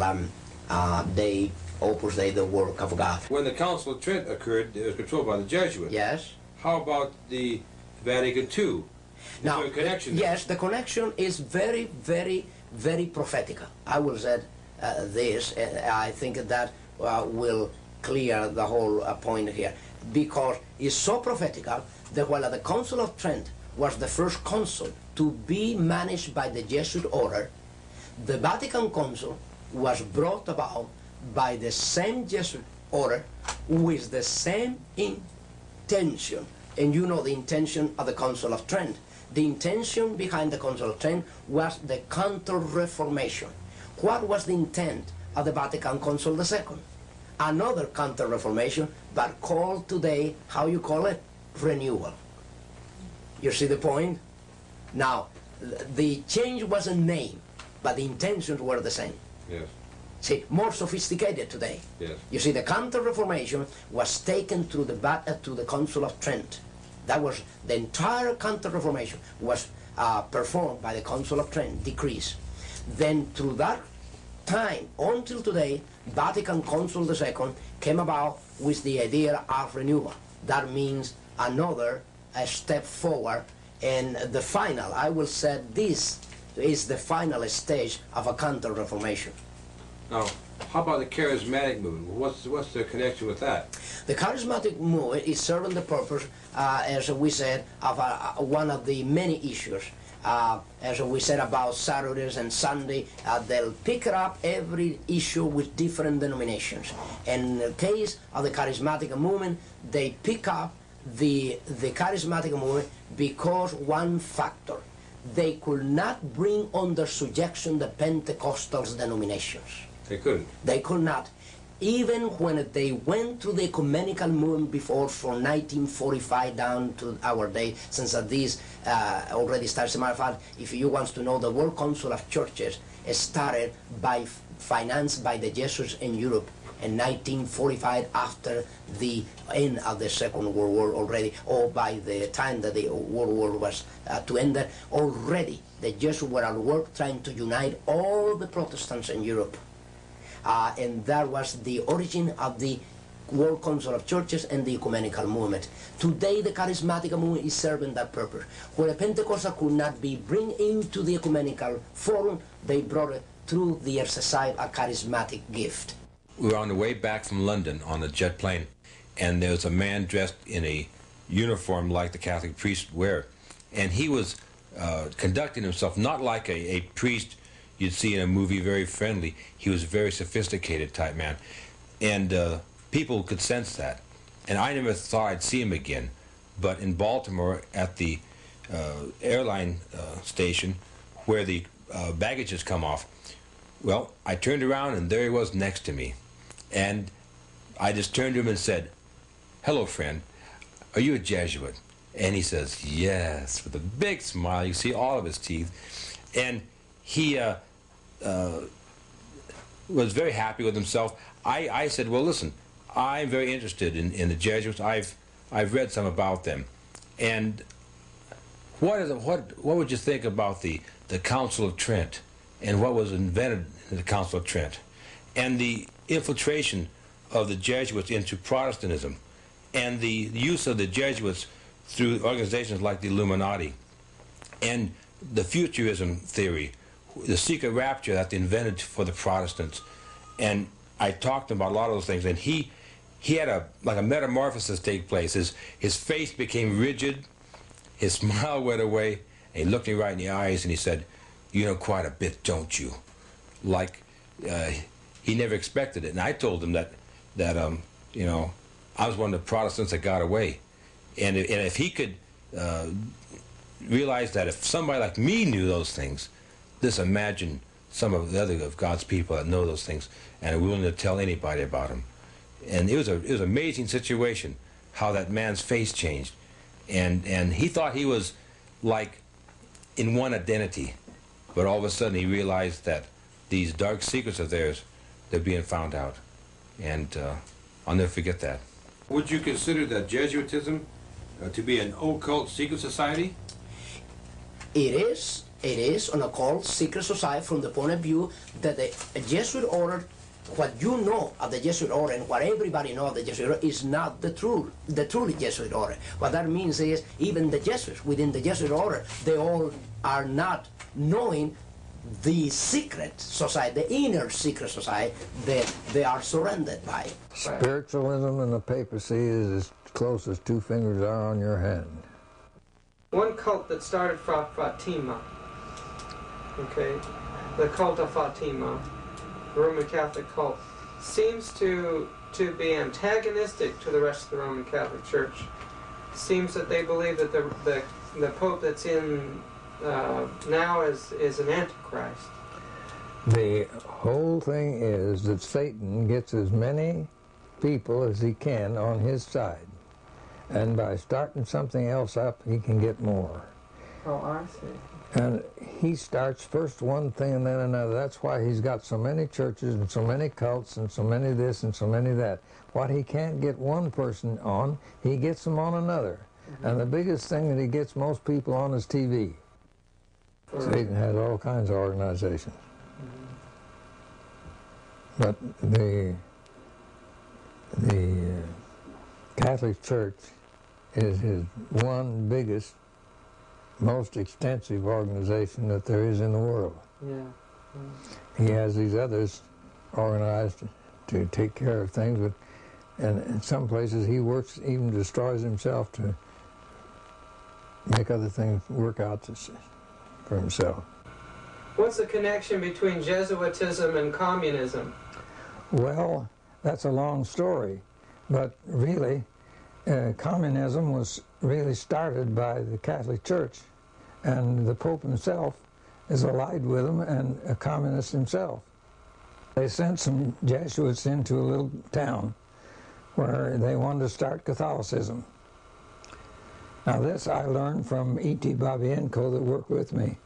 Dei, Opus Dei, the work of God. When the Council of Trent occurred, it was controlled by the Jesuits. Yes. How about the Vatican II? Now, there a connection there? Yes, the connection is very, very, very prophetical. I will say this, I think that will clear the whole point here, because it's so prophetical that while the Council of Trent was the first council to be managed by the Jesuit order, the Vatican Council was brought about by the same Jesuit order with the same intention. And you know the intention of the Council of Trent. The intention behind the Council of Trent was the Counter-Reformation. What was the intent of the Vatican Council II? Another Counter-Reformation, but called today, how you call it? Renewal. You see the point? Now, the change was a name, but the intentions were the same. Yes. See, more sophisticated today. Yes. You see, the Counter-Reformation was taken through the Council of Trent. That was the entire Counter-Reformation was performed by the Council of Trent, decrees. Then through that time until today, Vatican Council II came about with the idea of renewal. That means another step forward, and the final, I will say this is the final stage of a Counter-Reformation. Now, how about the charismatic movement? What's the connection with that? The charismatic movement is serving the purpose, as we said, of one of the many issues. As we said about Saturdays and Sunday, they'll pick up every issue with different denominations. In the case of the charismatic movement, they pick up the charismatic movement because one factor. They could not bring under subjection the Pentecostal denominations. They couldn't. They could not. Even when they went through the ecumenical movement before, from 1945 down to our day, since this already started. As a matter of fact, if you want to know, the World Council of Churches started by financed by the Jesuits in Europe in 1945, after the end of the Second World War already, or by the time that the World War was to end, already the Jesuits were at work trying to unite all the Protestants in Europe. And that was the origin of the World Council of Churches and the ecumenical movement. Today the charismatic movement is serving that purpose. Where a Pentecostal could not be bring into the ecumenical forum, they brought it through the exercise of charismatic gift. We were on the way back from London on a jet plane, and there was a man dressed in a uniform like the Catholic priests wear, and he was conducting himself not like a priest you'd see in a movie, very friendly. He was a very sophisticated type man, and people could sense that. And I never thought I'd see him again, but in Baltimore at the airline station where the baggages come off, well, I turned around and there he was next to me. And I just turned to him and said, "Hello, friend. Are you a Jesuit?" And he says, yes, with a big smile. You see all of his teeth. And he was very happy with himself. I said, well, listen, I'm very interested in the Jesuits. I've read some about them. And what would you think about the Council of Trent and what was invented in the Council of Trent and the infiltration of the Jesuits into Protestantism and the use of the Jesuits through organizations like the Illuminati and the futurism theory, the secret rapture that they invented for the Protestants? And I talked to him about a lot of those things, and he had a metamorphosis take place. His face became rigid, his smile went away, and he looked me right in the eyes and he said, you know quite a bit, don't you? Like he never expected it. And I told him that you know, I was one of the Protestants that got away. And if he could realize that if somebody like me knew those things, just imagine some of the other of God's people that know those things and are willing to tell anybody about them. And it was an amazing situation how that man's face changed. And he thought he was like in one identity, but all of a sudden he realized that these dark secrets of theirs, they're being found out. And I'll never forget that. Would you consider that Jesuitism to be an occult secret society? It is an occult secret society from the point of view that the Jesuit order, what you know of the Jesuit order and what everybody knows of the Jesuit order is not the truly Jesuit order. What that means is even the Jesuits within the Jesuit order, they all are not knowing the secret society, the inner secret society that they are surrounded by. Spiritualism and the papacy is as close as two fingers are on your hand. One cult that started from Fatima, okay, the cult of Fatima, the Roman Catholic cult, seems to be antagonistic to the rest of the Roman Catholic Church. Seems that they believe that the Pope that's in now is an antichrist. The whole thing is that Satan gets as many people as he can on his side. And by starting something else up, he can get more. Oh, I see. And he starts first one thing and then another. That's why he's got so many churches and so many cults and so many this and so many that. What he can't get one person on, he gets them on another. Mm-hmm. And the biggest thing that he gets most people on is TV. Satan has all kinds of organizations. Mm-hmm. But the Catholic Church is his one biggest, most extensive organization that there is in the world. Yeah. He has these others organized to take care of things, but and in some places he works, even destroys himself to make other things work out for himself. What's the connection between Jesuitism and communism? Well, that's a long story, but really, communism was really started by the Catholic Church, and the Pope himself is allied with them and a communist himself. They sent some Jesuits into a little town where they wanted to start Catholicism. Now this I learned from E.T. Babienko that worked with me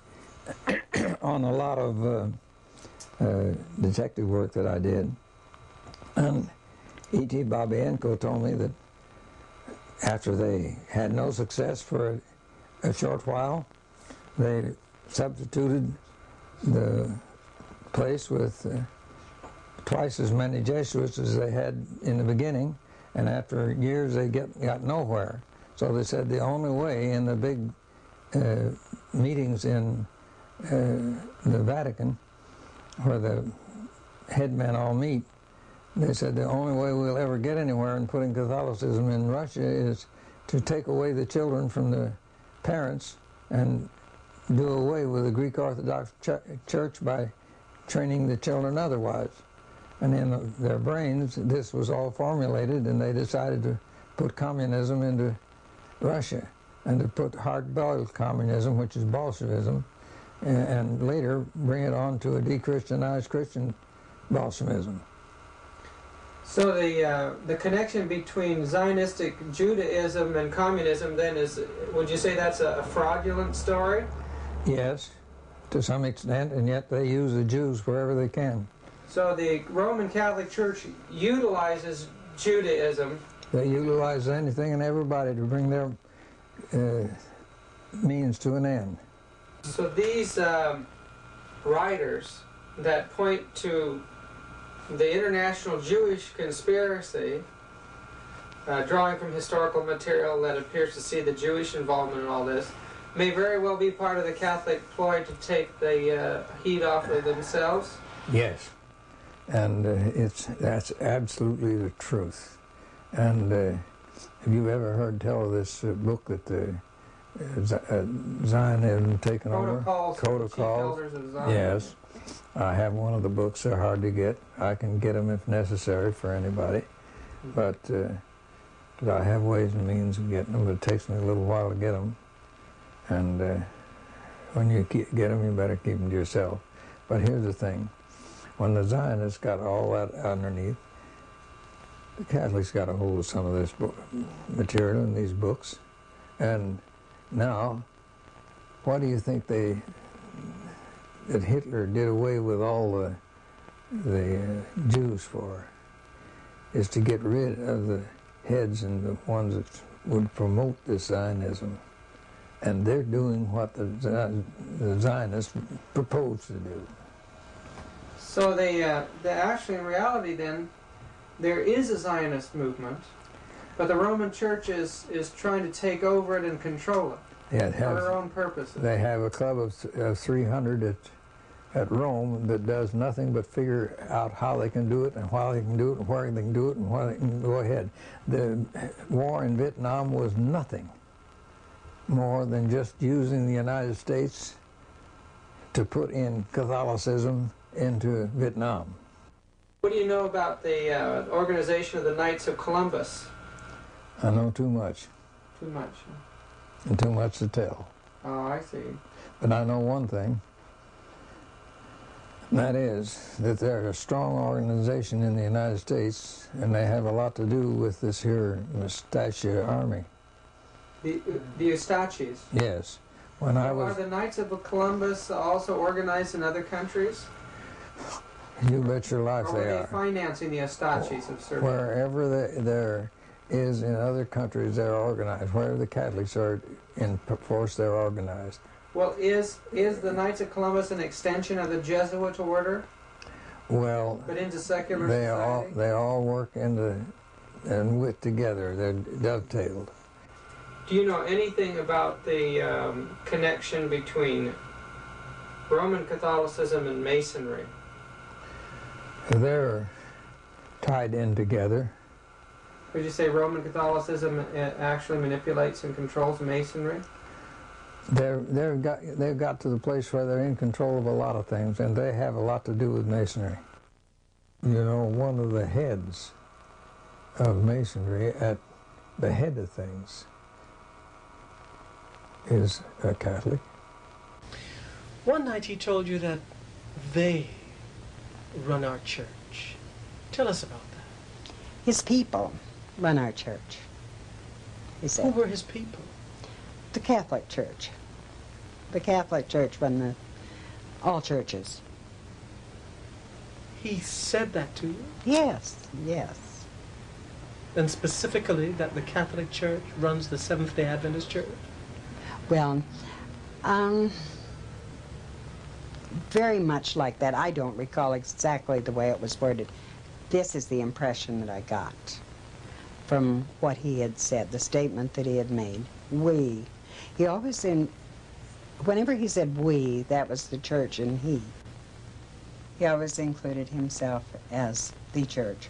on a lot of detective work that I did. And E.T. Babienko told me that after they had no success for a short while, they substituted the place with twice as many Jesuits as they had in the beginning, and after years they got nowhere. So they said the only way in the big meetings in the Vatican, where the headmen all meet, they said the only way we'll ever get anywhere in putting Catholicism in Russia is to take away the children from the parents and do away with the Greek Orthodox Church by training the children otherwise. And in their brains, this was all formulated, and they decided to put communism into Russia and to put hard-boiled communism, which is Bolshevism, and later bring it on to a de-Christianized Christian Bolshevism. So the connection between Zionistic Judaism and communism then is, would you say that's a fraudulent story? Yes, to some extent, and yet they use the Jews wherever they can. So the Roman Catholic Church utilizes Judaism. They utilize anything and everybody to bring their means to an end. So these writers that point to the international Jewish conspiracy, drawing from historical material that appears to see the Jewish involvement in all this, may very well be part of the Catholic ploy to take the heat off of themselves? Yes, and that's absolutely the truth. And have you ever heard tell of this book that the Zionism taken over? Protocols. Yes. I have one of the books. They're hard to get. I can get them if necessary for anybody. But I have ways and means of getting them, but it takes me a little while to get them. And when you get them, you better keep them to yourself. But here's the thing. When the Zionists got all that underneath, the Catholics got a hold of some of this material in these books. And now, what do you think that Hitler did away with all the Jews for? Is to get rid of the heads and the ones that would promote this Zionism. And they're doing what the Zionists proposed to do. So they actually, in reality then, there is a Zionist movement, but the Roman Church is trying to take over it and control it. Yeah, for their own purposes. They have a club of 300 at Rome that does nothing but figure out how they can do it and why they can do it and where they can do it and why they can go ahead. The war in Vietnam was nothing more than just using the United States to put in Catholicism into Vietnam. What do you know about the organization of the Knights of Columbus? I know too much. Too much. And too much to tell. Oh, I see. But I know one thing. And that is that they're a strong organization in the United States, and they have a lot to do with this here Mustachia Army. The Ustachis? Yes. Are the Knights of Columbus also organized in other countries? You bet your life they are. Or are they financing the Ustachis of Serbia? Wherever there is in other countries, they're organized. Wherever the Catholics are in force, they're organized. Well, is the Knights of Columbus an extension of the Jesuit order? Well, but into secular society? They all work with together. They're dovetailed. Do you know anything about the connection between Roman Catholicism and Masonry? They're tied in together. Would you say Roman Catholicism actually manipulates and controls Masonry? They've got to the place where they're in control of a lot of things, and they have a lot to do with Masonry. You know, one of the heads of Masonry, at the head of things, is a Catholic. One night he told you that they run our church. Tell us about that. His people run our church, he said. Who were his people? The Catholic Church. The Catholic Church run all churches. He said that to you? Yes, yes. And specifically that the Catholic Church runs the Seventh-day Adventist Church? Well, very much like that. I don't recall exactly the way it was worded. This is the impression that I got from what he had said, the statement that he had made. We. He always whenever he said we, that was the church and he. He always included himself as the church.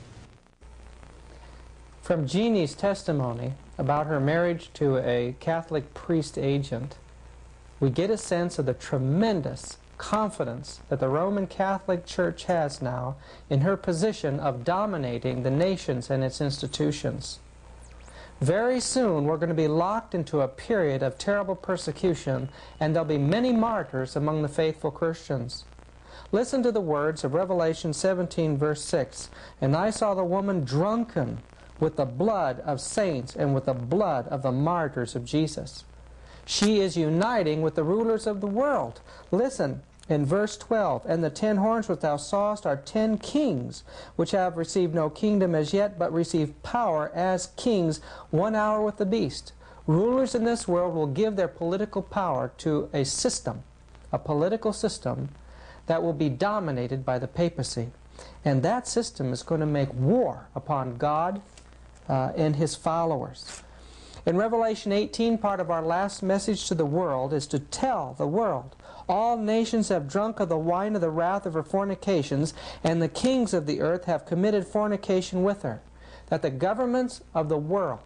From Jeannie's testimony about her marriage to a Catholic priest agent, we get a sense of the tremendous confidence that the Roman Catholic Church has now in her position of dominating the nations and its institutions. Very soon we're going to be locked into a period of terrible persecution, and there'll be many martyrs among the faithful Christians. Listen to the words of Revelation 17, verse 6. And I saw the woman drunken with the blood of saints and with the blood of the martyrs of Jesus. She is uniting with the rulers of the world. Listen, in verse 12, and the 10 horns which thou sawest are 10 kings, which have received no kingdom as yet, but receive power as kings 1 hour with the beast. Rulers in this world will give their political power to a system, a political system that will be dominated by the papacy. And that system is going to make war upon God and His followers. In Revelation 18, part of our last message to the world is to tell the world, all nations have drunk of the wine of the wrath of her fornications, and the kings of the earth have committed fornication with her. That the governments of the world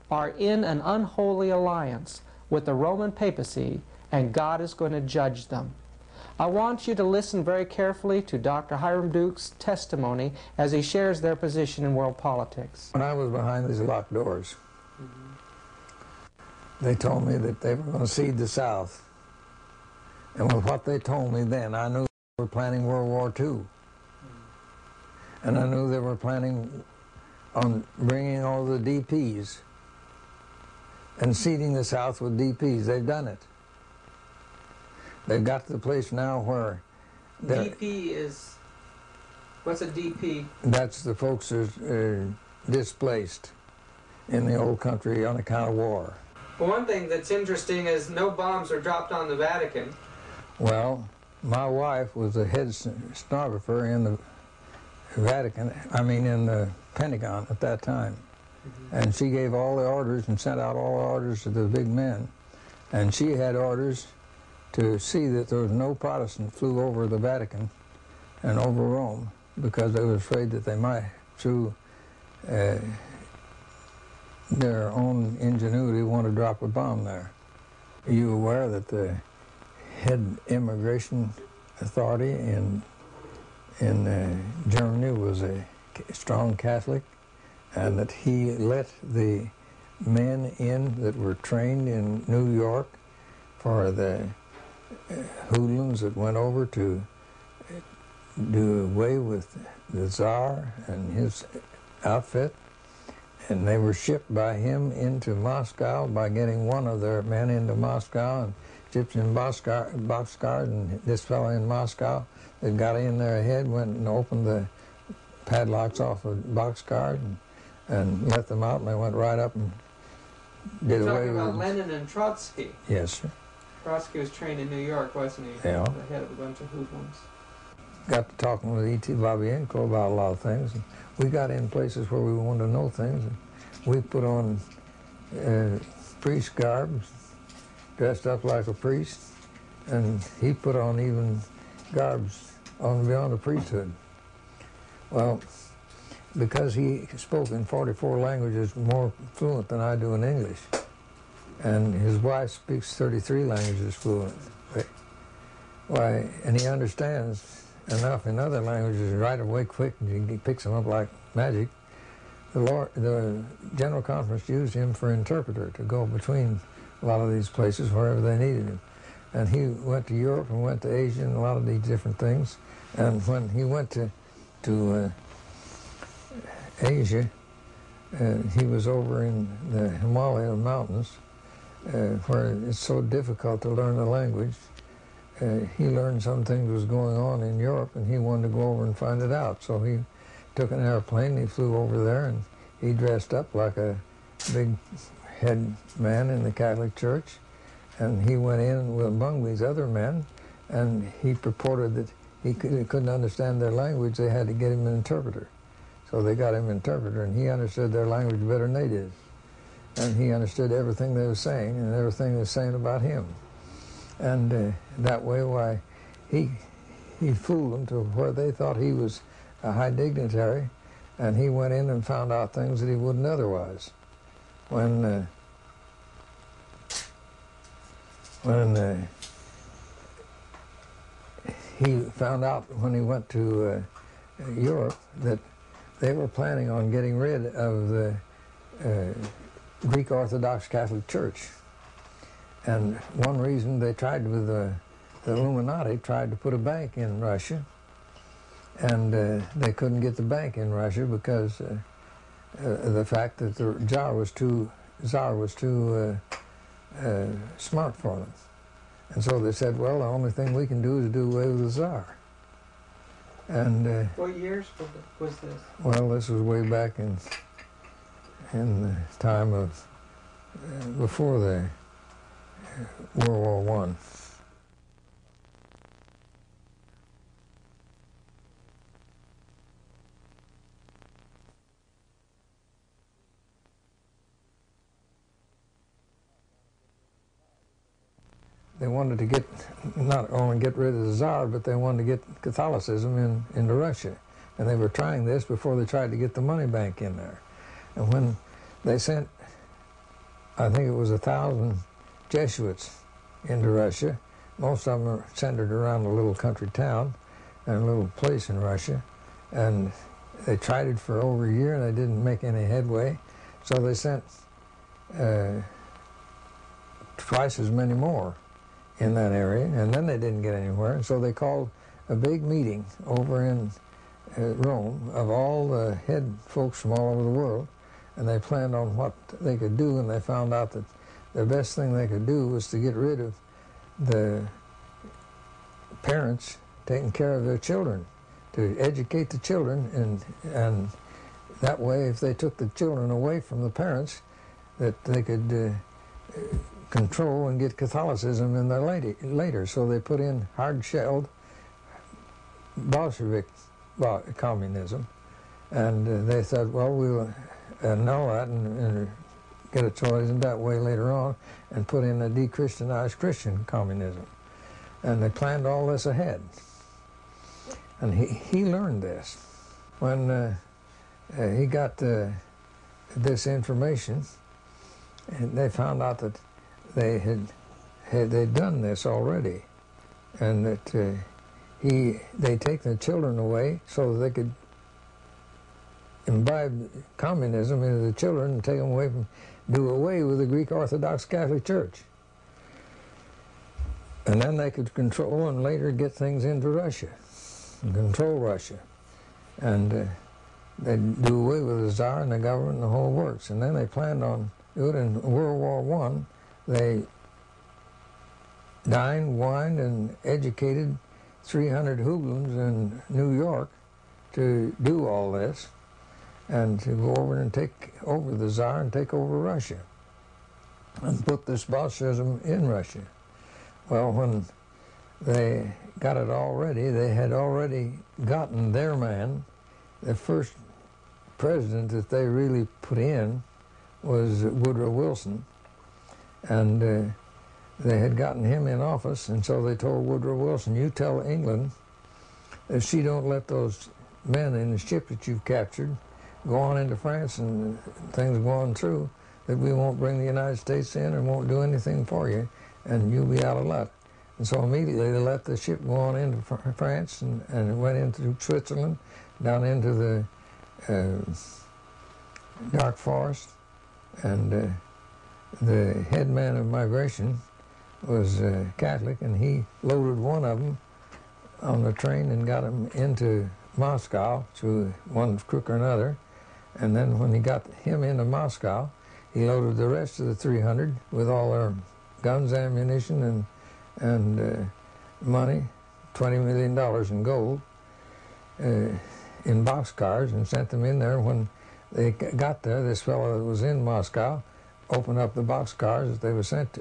are in an unholy alliance with the Roman papacy, and God is going to judge them. I want you to listen very carefully to Dr. Hiram Duke's testimony as he shares their position in world politics. When I was behind these locked doors, they told me that they were going to cede the South. And with what they told me then, I knew they were planning World War II. And I knew they were planning on bringing all the DPs and seeding the South with DPs. They've done it. They've got to the place now where... DP is... What's a DP? That's the folks that are displaced in the old country on account of war. Well, one thing that's interesting is no bombs are dropped on the Vatican. Well, my wife was the head stenographer in the Vatican, in the Pentagon at that time. And she gave all the orders and sent out all the orders to the big men. And she had orders to see that there was no Protestant flew over the Vatican and over Rome, because they were afraid that they might, through their own ingenuity, want to drop a bomb there. Are you aware that the head immigration authority in Germany was a strong Catholic, and that he let the men in that were trained in New York for the hoodlums that went over to do away with the Tsar and his outfit, and they were shipped by him into Moscow by getting one of their men into Moscow and shipped in boxcars, and this fellow in Moscow that got in there ahead went and opened the padlocks off the boxcars and let them out, and they went right up and did away with it. You're talking about Lenin and Trotsky. Yes, sir. Trotsky was trained in New York, wasn't he? Yeah. The head of a bunch of hoodlums. Got to talking with E.T. Babienko about a lot of things. And we got in places where we wanted to know things. And we put on priest garb, dressed up like a priest, and he put on even garbs on beyond the priesthood. Well, because he spoke in 44 languages more fluent than I do in English, and his wife speaks 33 languages fluent. Why, and he understands enough in other languages right away quick, and he picks them up like magic. The General Conference used him for interpreter to go between a lot of these places wherever they needed him. And he went to Europe and went to Asia and a lot of these different things. And when he went to Asia, he was over in the Himalaya mountains, where it's so difficult to learn the language. He learned some things was going on in Europe, and he wanted to go over and find it out. So he took an airplane, he flew over there, and he dressed up like a big head man in the Catholic Church, and he went in among these other men, and he purported that he couldn't understand their language. They had to get him an interpreter. So they got him an interpreter, and he understood their language better than they did. And he understood everything they were saying and everything they were saying about him. And that way, why, he fooled them to where they thought he was a high dignitary, and he went in and found out things that he wouldn't otherwise. When he found out when he went to Europe that they were planning on getting rid of the Greek Orthodox Catholic Church. And one reason they tried with the the Illuminati tried to put a bank in Russia, and they couldn't get the bank in Russia because the fact that the Tsar was too smart for them. And so they said, well, the only thing we can do is do away with the Tsar. And what years was this? well, this was way back in the time of before the World War I. They wanted to get, not only get rid of the Tsar, but they wanted to get Catholicism into Russia. And they were trying this before they tried to get the money bank in there. And when they sent, I think it was 1,000 Jesuits into Russia, most of them are centered around a little country town and a little place in Russia. And they tried it for over a year and they didn't make any headway. So they sent twice as many more in that area, and then they didn't get anywhere. And so they called a big meeting over in Rome of all the head folks from all over the world, and they planned on what they could do, and they found out that the best thing they could do was to get rid of the parents taking care of their children, to educate the children, and that way, if they took the children away from the parents, that they could control and get Catholicism in there later. So they put in hard-shelled Bolshevik communism, and they thought, well, we'll annul that and get it so it isn't that way later on, and put in a de-Christianized Christian communism. And they planned all this ahead. And he learned this. When he got this information, and they found out that they'd done this already, and that they take the children away so that they could imbibe communism into the children and take them away do away with the Greek Orthodox Catholic Church. And then they could control and later get things into Russia, and control Russia. And they'd do away with the Tsar and the government and the whole works. And then they planned on doing it in World War I. They dined, wined, and educated 300 hoodlums in New York to do all this, and to go over and take over the Tsar and take over Russia, and put this Bolshevism in Russia. Well, when they got it all ready, they had already gotten their man. The first president that they really put in was Woodrow Wilson, and they had gotten him in office, and so they told Woodrow Wilson, you tell England if she don't let those men in the ship that you've captured go on into France and things go on through, that we won't bring the United States in and won't do anything for you, and you'll be out of luck. And so immediately they let the ship go on into France, and it went into Switzerland, down into the dark forest, and the head man of migration was Catholic, and he loaded one of them on the train and got him into Moscow through one crook or another. And then when he got him into Moscow, he loaded the rest of the 300 with all their guns, ammunition, and money, $20 million in gold, in boxcars, and sent them in there. When they got there, this fellow that was in Moscow opened up the boxcars that they were sent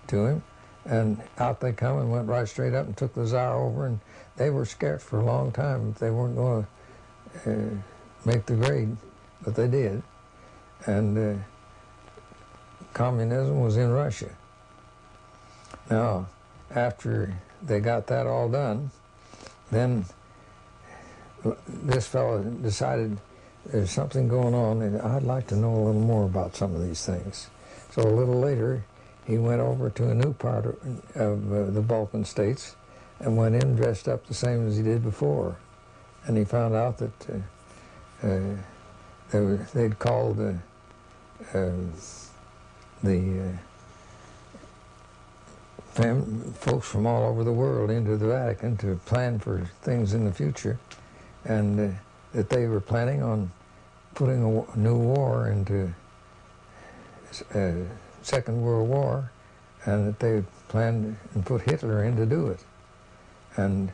to him, and out they come and went right straight up and took the Tsar over, and they were scared for a long time. They weren't going to make the grade, but they did. And communism was in Russia. Now, after they got that all done, then this fellow decided there's something going on, and I'd like to know a little more about some of these things. So a little later, he went over to a new part of the Balkan states and went in dressed up the same as he did before. And he found out that they'd called folks from all over the world into the Vatican to plan for things in the future, and that they were planning on putting a new war into Second World War, and that they planned and put Hitler in to do it. And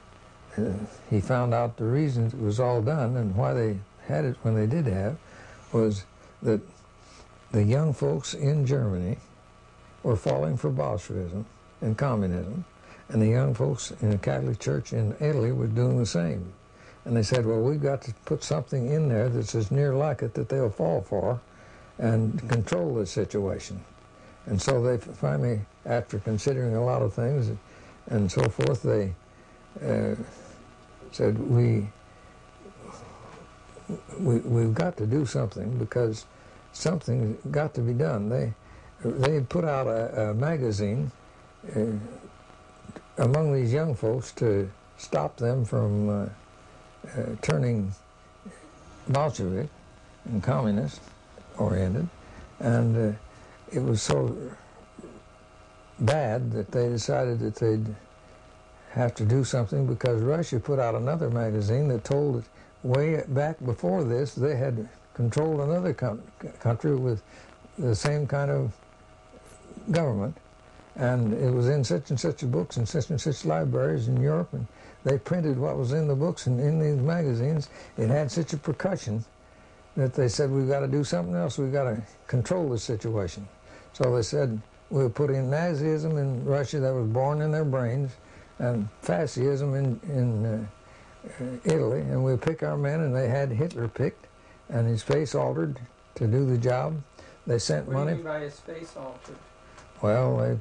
he found out the reasons it was all done and why they had it when they did have was that the young folks in Germany were falling for Bolshevism and communism, and the young folks in the Catholic Church in Italy were doing the same. And they said, well, we've got to put something in there that's as near like it that they'll fall for and control the situation. And so they finally, after considering a lot of things and so forth, they said, we've got to do something because something's got to be done. They put out a magazine among these young folks to stop them from turning Bolshevik and communist oriented, and it was so bad that they decided that they'd have to do something, because Russia put out another magazine that told it way back before this they had controlled another country with the same kind of government, and it was in such and such books and such libraries in Europe, and they printed what was in the books and in these magazines. It had such a percussion that they said, we've got to do something else, we've got to control the situation. So they said, we'll put in Nazism in Russia that was born in their brains, and fascism in Italy, and we'll pick our men, and they had Hitler picked and his face altered to do the job. They sent money. What do you mean by his face altered? Well, they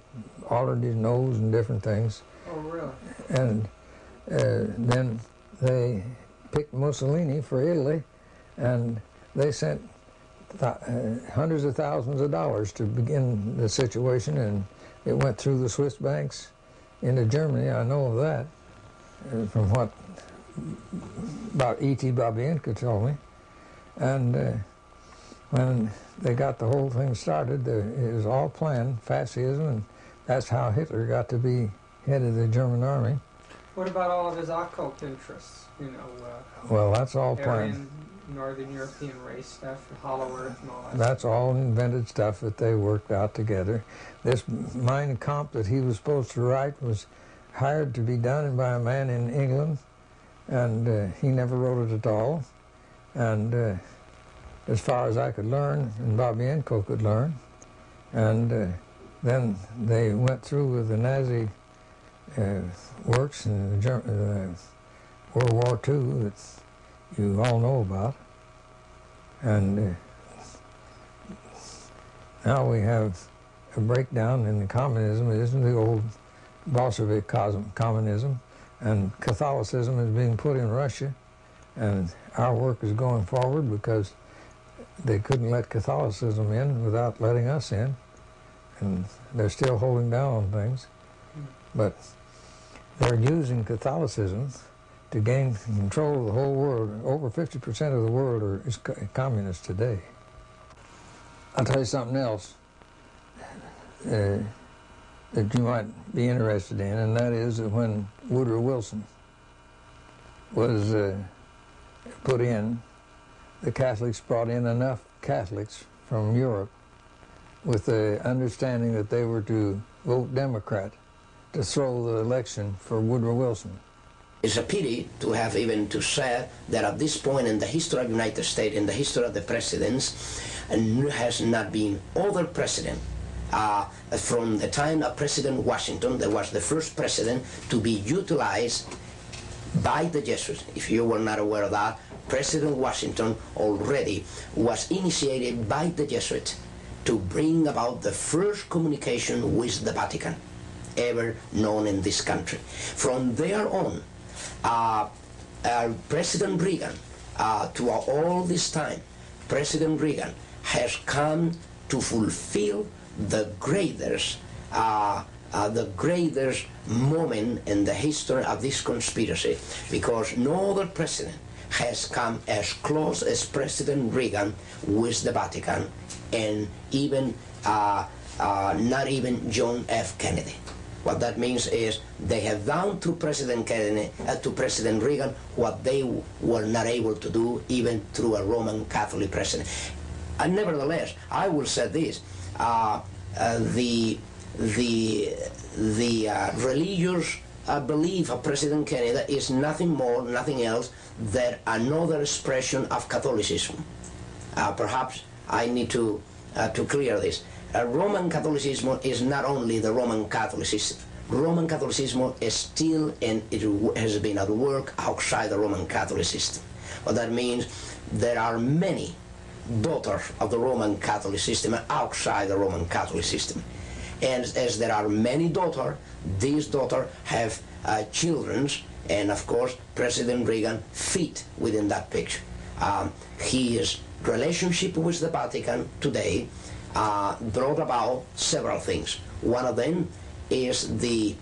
altered his nose and different things. Oh, really? And then they picked Mussolini for Italy, and they sent hundreds of thousands of dollars to begin the situation, and it went through the Swiss banks into Germany. I know of that from what about E.T. Babienka told me. And when they got the whole thing started, it was all planned, fascism, and that's how Hitler got to be head of the German army. What about all of his occult interests? You know, well, that's all Aryan, planned. Northern European race stuff, Hollow Earth, and all that. That's all invented stuff that they worked out together. This Mein Kampf that he was supposed to write was hired to be done by a man in England, and he never wrote it at all. And as far as I could learn, and Babienko could learn, and then they went through with the Nazi works in World War II that you all know about. And now we have a breakdown in the communism. It isn't the old Bolshevik communism, and Catholicism is being put in Russia, and our work is going forward because they couldn't let Catholicism in without letting us in, and they're still holding down on things. But they're using Catholicism to gain control of the whole world. Over 50% of the world is communist today. I'll tell you something else that you might be interested in, and that is that when Woodrow Wilson was put in, the Catholics brought in enough Catholics from Europe with the understanding that they were to vote Democrat to throw the election for Woodrow Wilson. It's a pity to have even to say that at this point in the history of the United States, in the history of the presidents, has not been other president. From the time of President Washington, that was the first president to be utilized by the Jesuits. If you were not aware of that, President Washington already was initiated by the Jesuits to bring about the first communication with the Vatican ever known in this country. From there on, President Reagan, to all this time, President Reagan has come to fulfill the greatest moment in the history of this conspiracy, because no other president has come as close as President Reagan with the Vatican, and even not even John F. Kennedy. What that means is they have done to President Kennedy, to President Reagan, what they were not able to do even through a Roman Catholic president. And nevertheless, I will say this: the religious belief of President Kennedy is nothing more, nothing else than another expression of Catholicism. Perhaps I need to clear this. Roman Catholicism is not only the Roman Catholicism. Roman Catholicism is still, and it has been at work outside the Roman Catholic system. What that means, there are many daughters of the Roman Catholic system outside the Roman Catholic system. And as there are many daughters, these daughters have children, and of course President Reagan fit within that picture. His relationship with the Vatican today brought about several things. One of them is the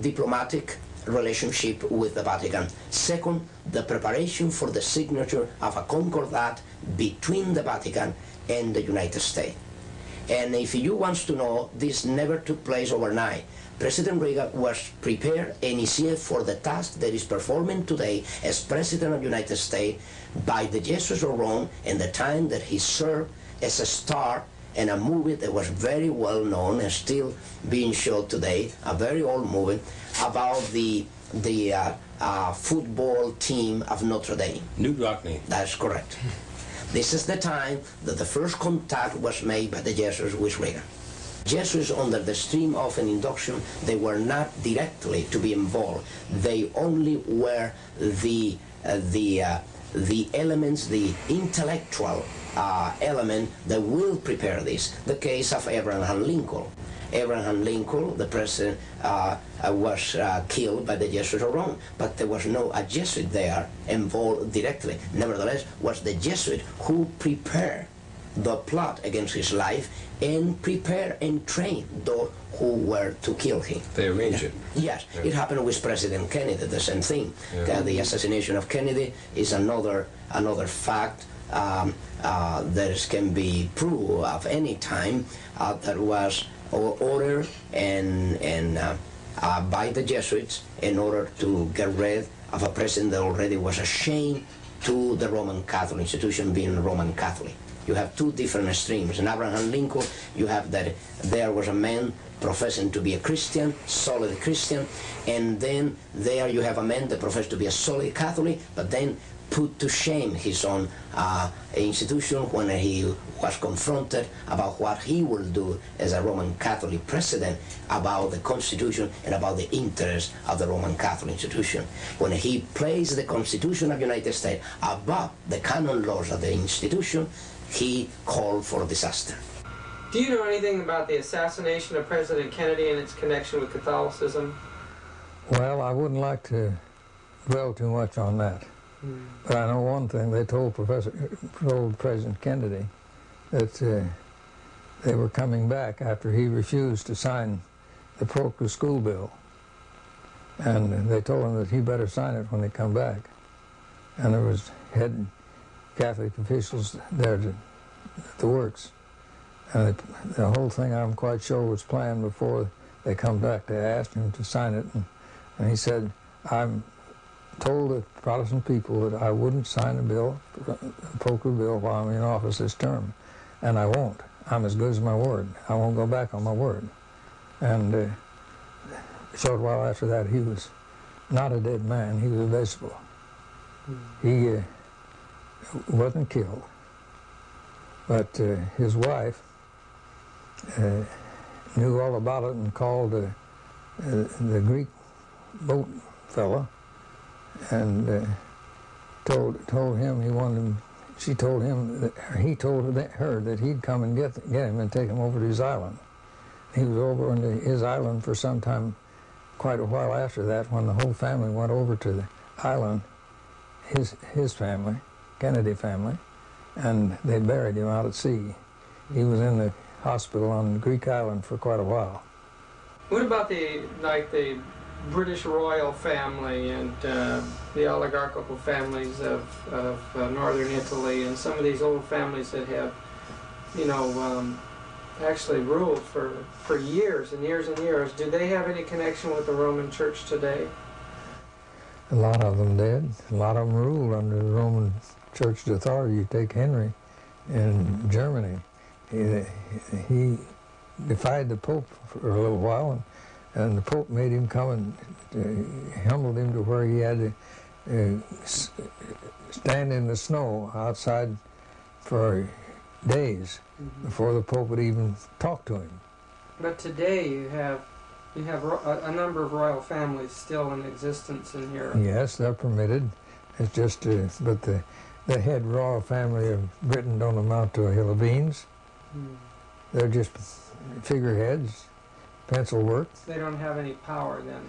diplomatic relationship with the Vatican. Second, the preparation for the signature of a concordat between the Vatican and the United States. And if you want to know, this never took place overnight. President Reagan was prepared and initiated for the task that is performing today as President of the United States by the Jesuits of Rome, in the time that he served as a star in a movie that was very well known and still being shown today, a very old movie about the football team of Notre Dame. Newt Rockney. That's correct. This is the time that the first contact was made by the Jesuits with Reagan. Jesuits, under the stream of an induction, they were not directly to be involved. They only were the elements, the intellectual element that will prepare this. The case of Abraham Lincoln. Abraham Lincoln, the president, was killed by the Jesuits of Rome, but there was no a Jesuit there involved directly. Nevertheless, was the Jesuit who prepared the plot against his life and prepared and trained those who were to kill him. They arranged it. Yes, yeah. It happened with President Kennedy, the same thing. Yeah. The assassination of Kennedy is another fact that can be proved of any time that was ordered and by the Jesuits in order to get rid of a president that already was a shame to the Roman Catholic institution, being a Roman Catholic. You have two different extremes. In Abraham Lincoln, you have that there was a man professing to be a Christian, solid Christian, and then there you have a man that professed to be a solid Catholic, but then put to shame his own institution when he was confronted about what he will do as a Roman Catholic president about the Constitution and about the interests of the Roman Catholic institution. When he placed the Constitution of the United States above the canon laws of the institution, he called for disaster. Do you know anything about the assassination of President Kennedy and its connection with Catholicism? Well, I wouldn't like to dwell too much on that. But I know one thing. They told President Kennedy that they were coming back after he refused to sign the pro school bill. And they told him that he better sign it when they come back. And there was head Catholic officials there at the works. And the whole thing, I'm quite sure, was planned before they come back. They asked him to sign it, and he said, I'm told the Protestant people that I wouldn't sign a bill, a poker bill, while I'm in office this term. And I won't. I'm as good as my word. I won't go back on my word. And a short while after that, he was not a dead man. He was a vegetable. He wasn't killed. But his wife knew all about it and called the Greek boat fella and told him he wanted him. She told him that he told her that he'd come and get him and take him over to his island. He was over on his island for some time, quite a while after that, when the whole family went over to the island, his family, Kennedy family, and they buried him out at sea. He was in the hospital on the Greek island for quite a while. What about the British royal family and the oligarchical families of northern Italy and some of these old families that have, actually ruled for years and years and years. Do they have any connection with the Roman Church today? A lot of them did. A lot of them ruled under the Roman Church's authority. You take Henry in Germany. He defied the Pope for a little while, and the Pope made him come and humbled him to where he had to stand in the snow outside for days before the Pope would even talk to him. But today you have a number of royal families still in existence in Europe. Yes, they're permitted. It's just, but the head royal family of Britain don't amount to a hill of beans. They're just figureheads, pencil work. They don't have any power then.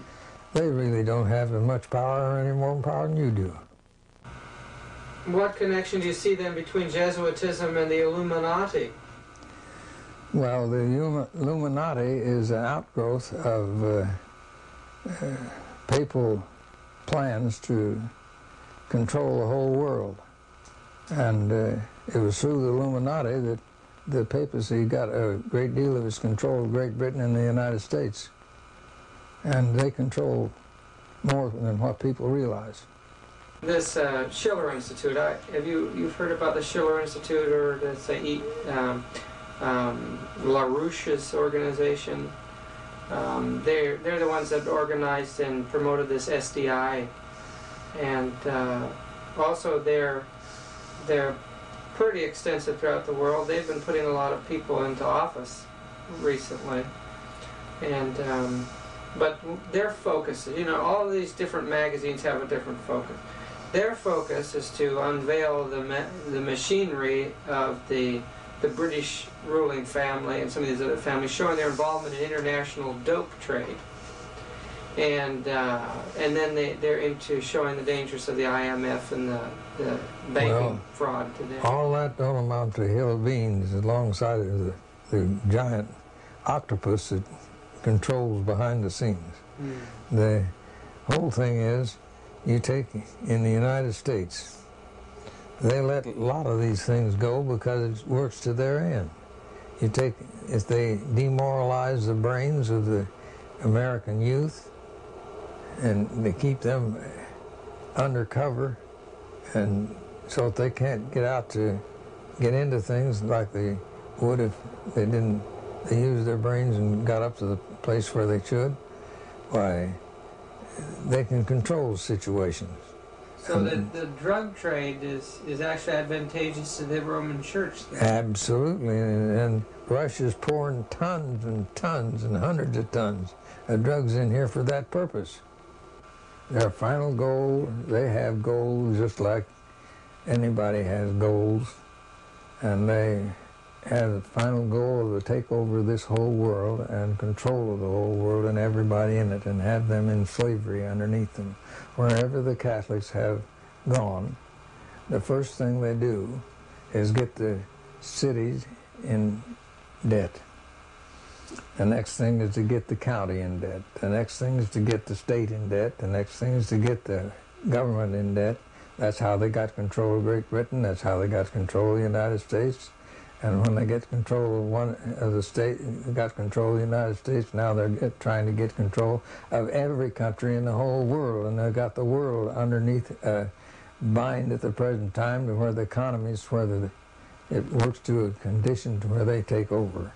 They really don't have as much power or any more power than you do. What connection do you see then between Jesuitism and the Illuminati? Well, the Illuminati is an outgrowth of papal plans to control the whole world. And it was through the Illuminati that the papacy got a great deal of its control of Great Britain and the United States. And they control more than what people realize. This Schiller Institute, you've heard about the Schiller Institute, or let's say LaRouche's organization? They're the ones that organized and promoted this SDI, and also they're pretty extensive throughout the world. They've been putting a lot of people into office recently, and but their focus, all of these different magazines have a different focus. Their focus is to unveil the machinery of the British ruling family and some of these other families, showing their involvement in international dope trade, and then they're into showing the dangers of the IMF and the banking fraud today. All that don't amount to a hill of beans alongside of the giant octopus that controls behind the scenes. The whole thing is, you take in the United States, they let a lot of these things go because it works to their end. If they demoralize the brains of the American youth and they keep them undercover, and so that they can't get into things like they would if they used their brains and got up to the place where they should, why, they can control situations. So the drug trade is actually advantageous to the Roman Church then? Absolutely, and Russia's pouring tons and tons and hundreds of tons of drugs in here for that purpose. Their final goal, they have goals just like anybody has goals, and they have the final goal to take over this whole world and control of the whole world and everybody in it, and have them in slavery underneath them. Wherever the Catholics have gone, the first thing they do is get the cities in debt. The next thing is to get the county in debt. The next thing is to get the state in debt. The next thing is to get the government in debt. That's how they got control of Great Britain. That's how they got control of the United States. And when they get control of one of the state, got control of the United States, now they're trying to get control of every country in the whole world, and they've got the world underneath a bind at the present time to where the economy is where it works to a condition to where they take over.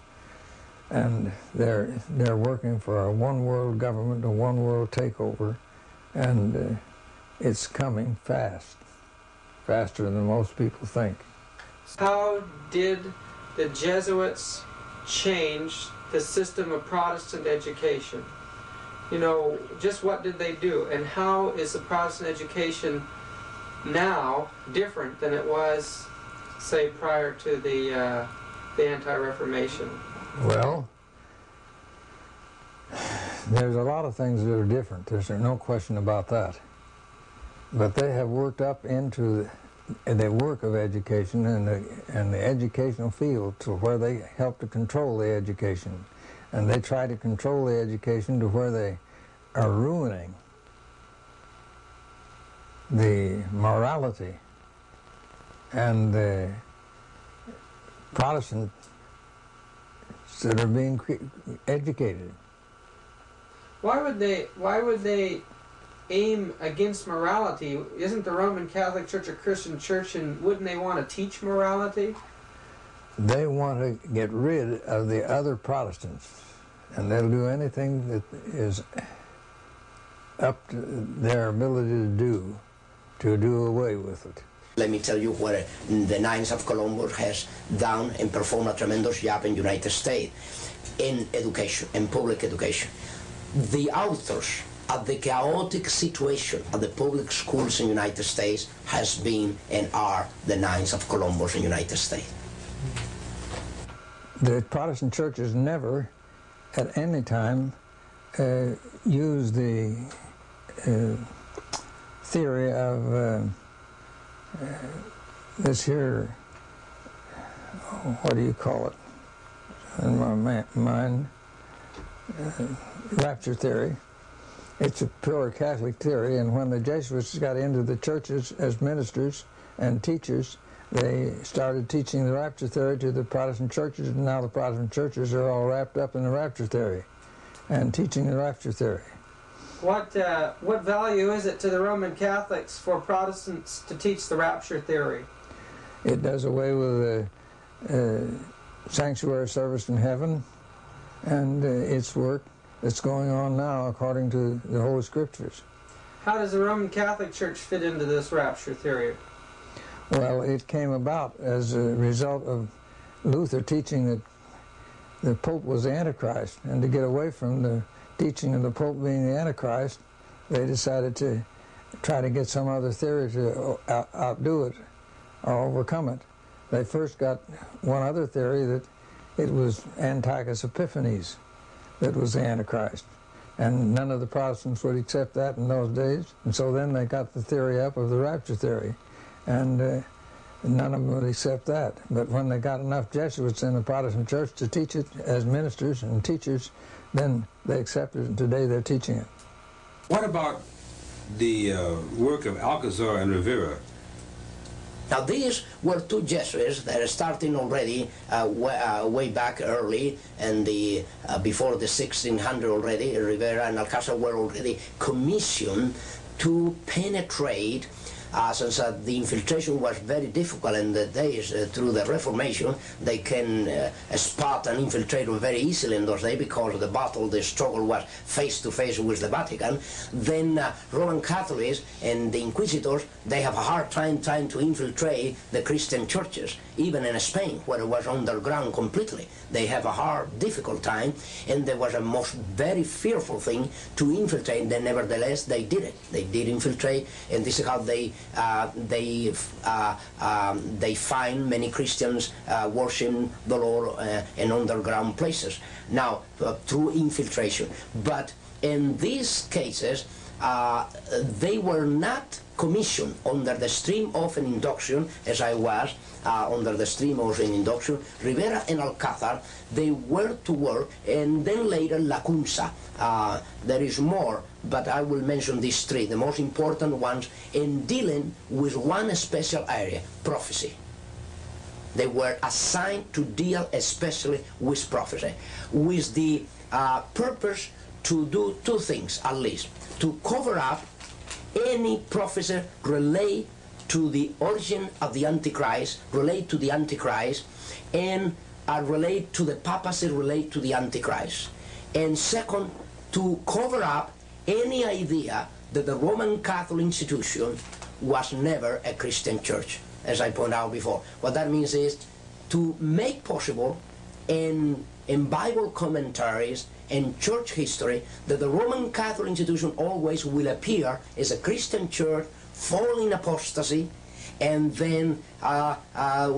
And they're working for a one-world government, a one-world takeover, and it's coming fast, faster than most people think. How did the Jesuits change the system of Protestant education? Just what did they do? And how is the Protestant education now different than it was, say, prior to the Anti-Reformation? Well, there's a lot of things that are different. There's no question about that. But they have worked up into the work of education and the educational field to where they help to control the education. And they try to control the education to where they are ruining the morality and the Protestant that are being educated. Why would they aim against morality? Isn't the Roman Catholic Church a Christian church, and wouldn't they want to teach morality? They want to get rid of the other Protestants, and they'll do anything that is up to their ability to do away with it. Let me tell you what the Knights of Columbus has done and performed a tremendous job in the United States in education, in public education. The authors of the chaotic situation of the public schools in the United States has been and are the Knights of Columbus in the United States. The Protestant churches never, at any time, used the theory of this here, what do you call it in my mind, rapture theory. It's a pure Catholic theory, and when the Jesuits got into the churches as ministers and teachers, they started teaching the rapture theory to the Protestant churches, and now the Protestant churches are all wrapped up in the rapture theory and teaching the rapture theory. What value is it to the Roman Catholics for Protestants to teach the rapture theory? It does away with the sanctuary service in heaven and its work that's going on now according to the Holy Scriptures. How does the Roman Catholic Church fit into this rapture theory? Well, it came about as a result of Luther teaching that the Pope was the Antichrist, and to get away from the teaching of the Pope being the Antichrist, they decided to try to get some other theory to outdo it or overcome it. They first got one other theory that it was Antiochus Epiphanes that was the Antichrist, and none of the Protestants would accept that in those days, and so then they got the theory up of the rapture theory, and none of them would accept that. But when they got enough Jesuits in the Protestant church to teach it as ministers and teachers, then they accepted it, and today they're teaching it. What about the work of Alcazar and Rivera? Now these were two Jesuits that are starting already way back early, and before the 1600 already. Rivera and Alcazar were already commissioned to penetrate, since the infiltration was very difficult in the days through the Reformation. They can spot an infiltrator very easily in those days because the battle, the struggle was face to face with the Vatican. Then Roman Catholics and the Inquisitors, they have a hard time trying to infiltrate the Christian churches, even in Spain, where it was underground completely. They have a hard, difficult time, and there was a very fearful thing to infiltrate, and then nevertheless they did it. They did infiltrate, and this is how they find many Christians worshiping the Lord in underground places. Now, through infiltration. But in these cases, they were not commissioned under the stream of an induction, as I was, under the stream of an induction. Rivera and Alcázar, they were to work, and then later Lacunza. There is more, but I will mention these three, the most important ones, in dealing with one special area, prophecy. They were assigned to deal especially with prophecy, with the purpose to do two things at least: to cover up any prophecy relate to the origin of the Antichrist, relate to the Antichrist, and relate to the papacy, relate to the Antichrist. And second, to cover up any idea that the Roman Catholic institution was never a Christian church, as I pointed out before. What that means is to make possible in Bible commentaries and church history that the Roman Catholic institution always will appear as a Christian church, fall in apostasy, and then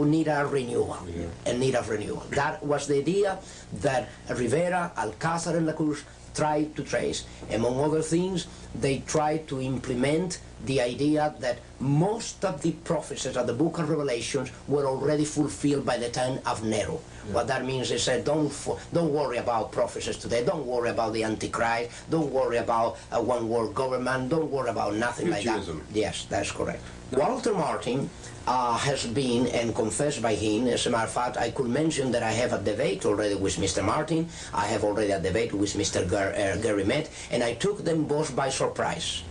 need a renewal. And need a renewal. That was the idea that Rivera, Alcázar, and Lacunza tried to trace. Among other things, they tried to implement the idea that most of the prophecies of the book of Revelations were already fulfilled by the time of Nero. What that means is that don't worry about prophecies today, don't worry about the Antichrist, don't worry about a one-world government, don't worry about nothing like that. Yes, that's correct. Walter Martin has been and confessed by him. As a matter of fact, I could mention that I have a debate already with Mr. Martin. I have already a debate with Mr. Gary Metz, and I took them both by surprise.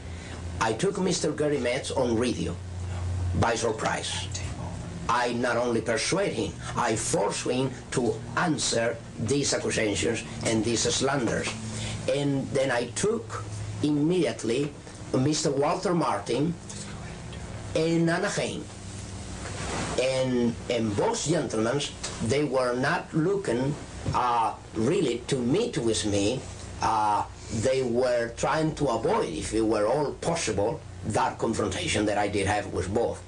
I took Mr. Gary Metz on radio by surprise. I not only persuade him, I force him to answer these accusations and these slanders. And then I took immediately Mr. Walter Martin in Anaheim. And both gentlemen, they were not looking really to meet with me. They were trying to avoid, if it were all possible, that confrontation that I did have with both.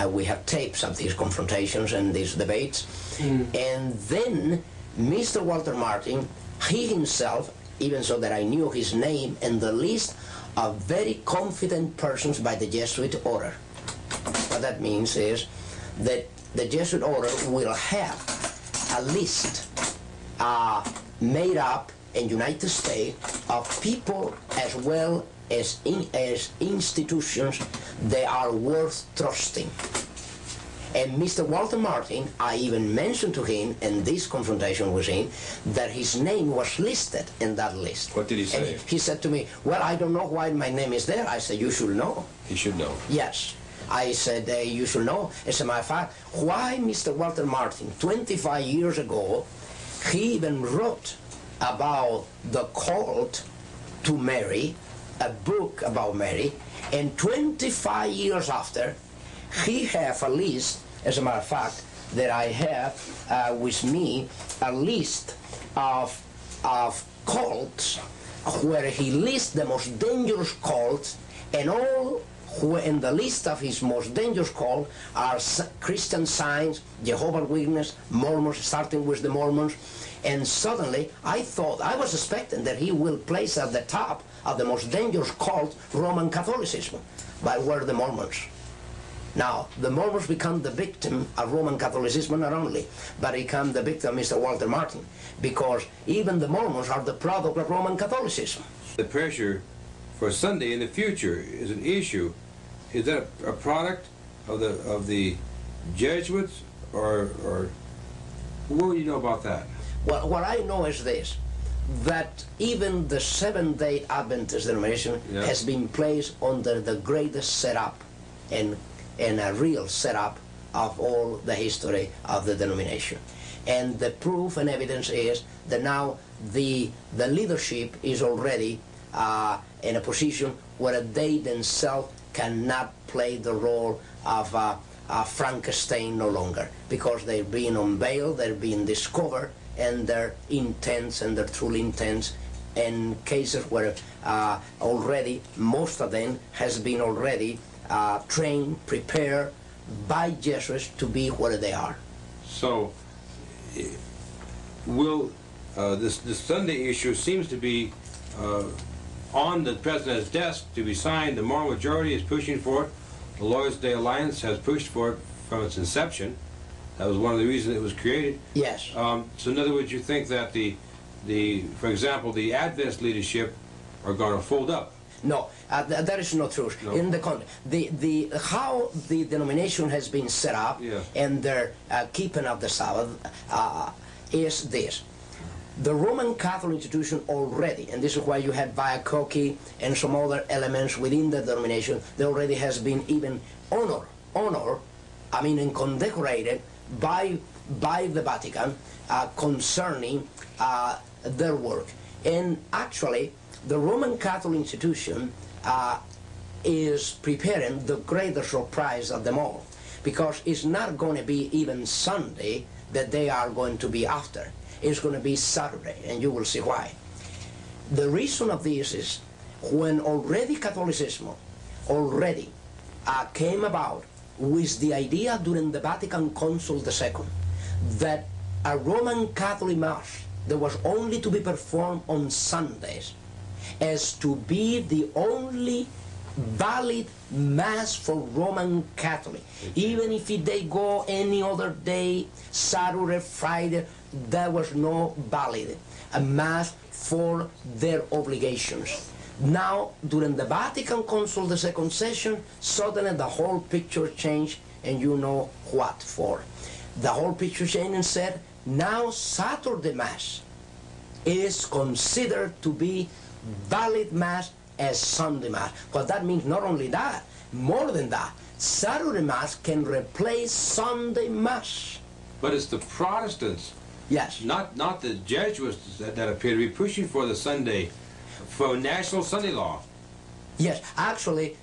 We have tapes of these confrontations and these debates. And then Mr. Walter Martin, he himself, even so that I knew his name and the list of very confident persons by the Jesuit order. What that means is that the Jesuit order will have a list made up in United States of people as well as institutions that are worth trusting. And Mr. Walter Martin, I even mentioned to him in this confrontation with him that his name was listed in that list. What did he say? And he said to me, well, I don't know why my name is there. I said, you should know. He should know. Yes. I said, you should know. As a matter of fact, why Mr. Walter Martin, 25 years ago, he even wrote about the cult to Mary, a book about Mary, and 25 years after, he have a list, as a matter of fact, that I have with me, a list of cults where he lists the most dangerous cults, and all who in the list of his most dangerous cults are Christian Science, Jehovah's Witnesses, Mormons, starting with the Mormons. And suddenly, I thought, I was expecting that he will place at the top of the most dangerous cult Roman Catholicism, but were the Mormons. Now, the Mormons become the victim of Roman Catholicism not only, but become the victim of Mr. Walter Martin, because even the Mormons are the product of Roman Catholicism. The pressure for Sunday in the future is an issue. Is that a product of the Jesuits, or what do you know about that? Well, what I know is this, that even the Seventh-day Adventist denomination has been placed under the greatest setup and a real setup of all the history of the denomination. And the proof and evidence is that now the leadership is already in a position where they themselves cannot play the role of Frankenstein no longer, because they're being unveiled, they're being discovered, and their intents and their true intents, in cases where already most of them has been already trained, prepared by Jesuits to be where they are. So, will this Sunday issue seems to be on the president's desk to be signed? The moral majority is pushing for it. The Lord's Day Alliance has pushed for it from its inception. That was one of the reasons it was created. Yes. So in other words, you think that for example, the Adventist leadership are going to fold up? No, that is not true. No. In the how the denomination has been set up and their keeping of the Sabbath is this. The Roman Catholic institution already, and this is why you have Viacochi and some other elements within the denomination, there already has been even honor, I mean, and condecorated by the Vatican concerning their work. And actually, the Roman Catholic institution is preparing the greatest surprise of them all, because it's not going to be even Sunday that they are going to be after. It's going to be Saturday, and you will see why. The reason of this is when already Catholicism already came about with the idea during the Vatican Council II that a Roman Catholic Mass that was only to be performed on Sundays as to be the only valid Mass for Roman Catholic. Even if they go any other day, Saturday, Friday, there was no valid a Mass for their obligations. Now, during the Vatican Council, the second session, suddenly the whole picture changed, and you know what for. The whole picture changed and said, now Saturday Mass is considered to be valid Mass as Sunday Mass. But that means not only that, more than that, Saturday Mass can replace Sunday Mass. But it's the Protestants, yes, not the Jesuits that appear to be pushing for the Sunday, for national Sunday law. Yes, actually,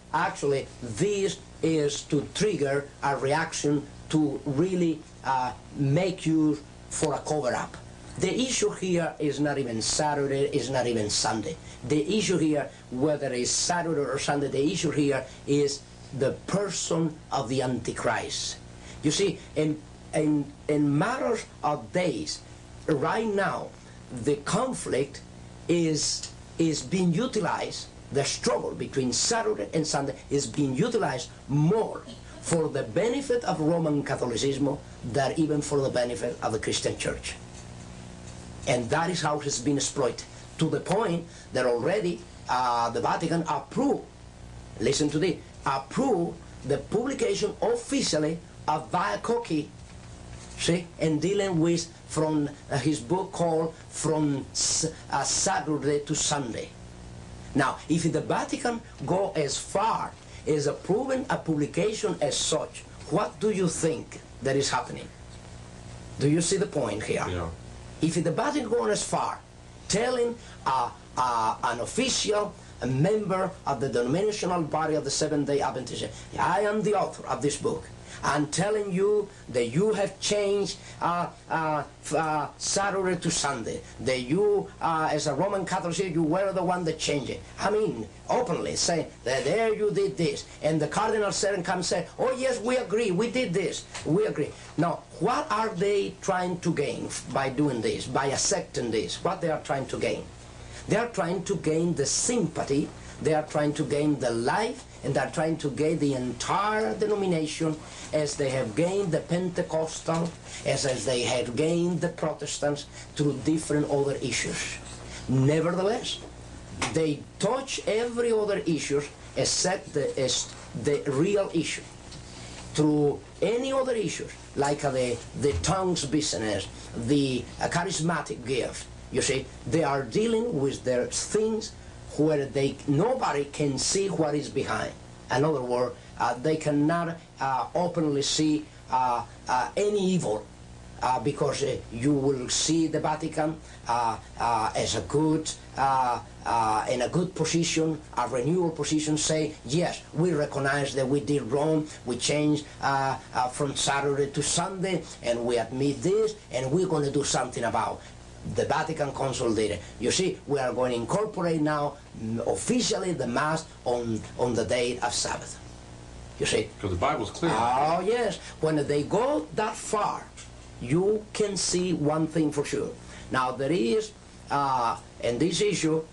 this is to trigger a reaction to really make you for a cover-up. The issue here is not even Saturday, is not even Sunday. The issue here, whether it's Saturday or Sunday, the issue here is the person of the Antichrist. You see, in matters of days, right now, the conflict is being utilized, the struggle between Saturday and Sunday is being utilized more for the benefit of Roman Catholicism than even for the benefit of the Christian Church. And that is how it's been exploited, to the point that already the Vatican approved, listen to this, approved the publication officially of Vatican, see, and dealing with from his book called From Saturday to Sunday. Now, if the Vatican go as far as approving a publication as such, what do you think that is happening? Do you see the point here? Yeah. If the Vatican goes as far, telling an official, a member of the denominational body of the Seventh-day Adventists, I am the author of this book, I'm telling you that you have changed Saturday to Sunday, that you, as a Roman Catholic, you were the one that changed it. I mean, openly say that there you did this. And the Cardinal Seren comes and say, oh yes, we agree, we did this, we agree. Now, what are they trying to gain by doing this, by accepting this? What they are trying to gain? They are trying to gain the sympathy, they are trying to gain the life, and they're trying to gain the entire denomination as they have gained the Pentecostal, as they have gained the Protestants through different other issues. Nevertheless, they touch every other issue except the real issue. Through any other issues, like the tongues business, the charismatic gift, you see, they are dealing with their things where nobody can see what is behind. In other words, they cannot openly see any evil because you will see the Vatican as a good, in a good position, a renewal position, say, yes, we recognize that we did wrong, we changed from Saturday to Sunday, and we admit this, and we're going to do something about it. The Vatican Council did it. You see, we are going to incorporate now officially the Mass on the day of Sabbath. You see? Because the Bible's clear. Oh, yes. When they go that far, you can see one thing for sure. Now, there is, in this issue,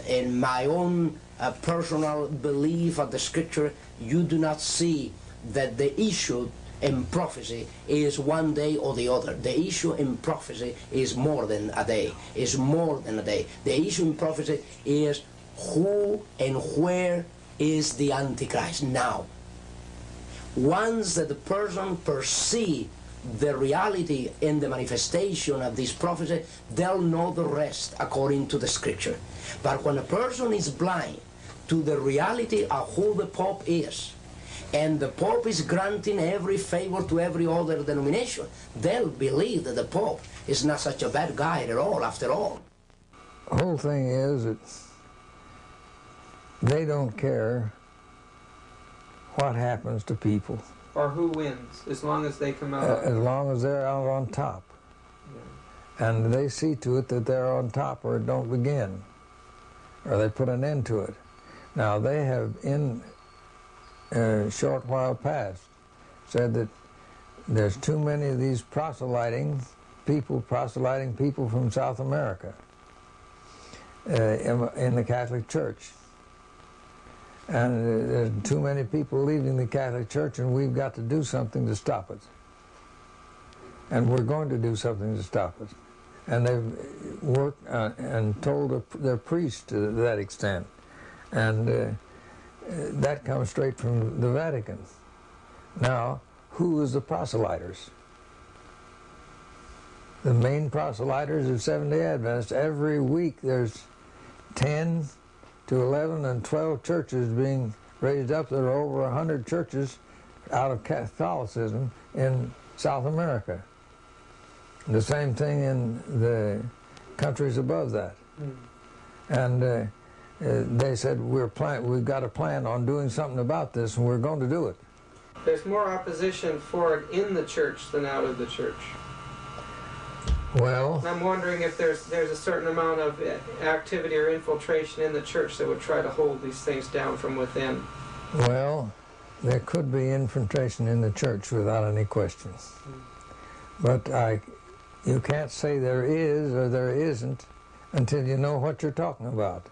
in my own personal belief of the Scripture, you do not see that the issue in prophecy is one day or the other. The issue in prophecy is more than a day. Is more than a day. The issue in prophecy is who and where is the Antichrist now. Once that the person perceives the reality and the manifestation of this prophecy, they'll know the rest according to the Scripture. But when a person is blind to the reality of who the Pope is, and the Pope is granting every favor to every other denomination, they'll believe that the Pope is not such a bad guy at all, after all. The whole thing is that they don't care what happens to people. Or who wins, as long as they come out. As long as they're out on top. Yeah. And they see to it that they're on top or it don't begin, or they put an end to it. Now, they have in a short while past said that there's too many of these proselyting people from South America in the Catholic Church. And there's too many people leaving the Catholic Church, and we've got to do something to stop it. And we're going to do something to stop it. And they've worked and told their priests to that extent. And that comes straight from the Vatican. Now, who is the proselyters? The main proselyters of Seventh-day Adventists. Every week there's 10 to 11 and 12 churches being raised up. There are over 100 churches out of Catholicism in South America. The same thing in the countries above that. And they said, we've got a plan on doing something about this, and we're going to do it. There's more opposition for it in the church than out of the church. Well, And I'm wondering if there's a certain amount of activity or infiltration in the church that would try to hold these things down from within. well, there could be infiltration in the church without any question. But you can't say there is or there isn't until you know what you're talking about.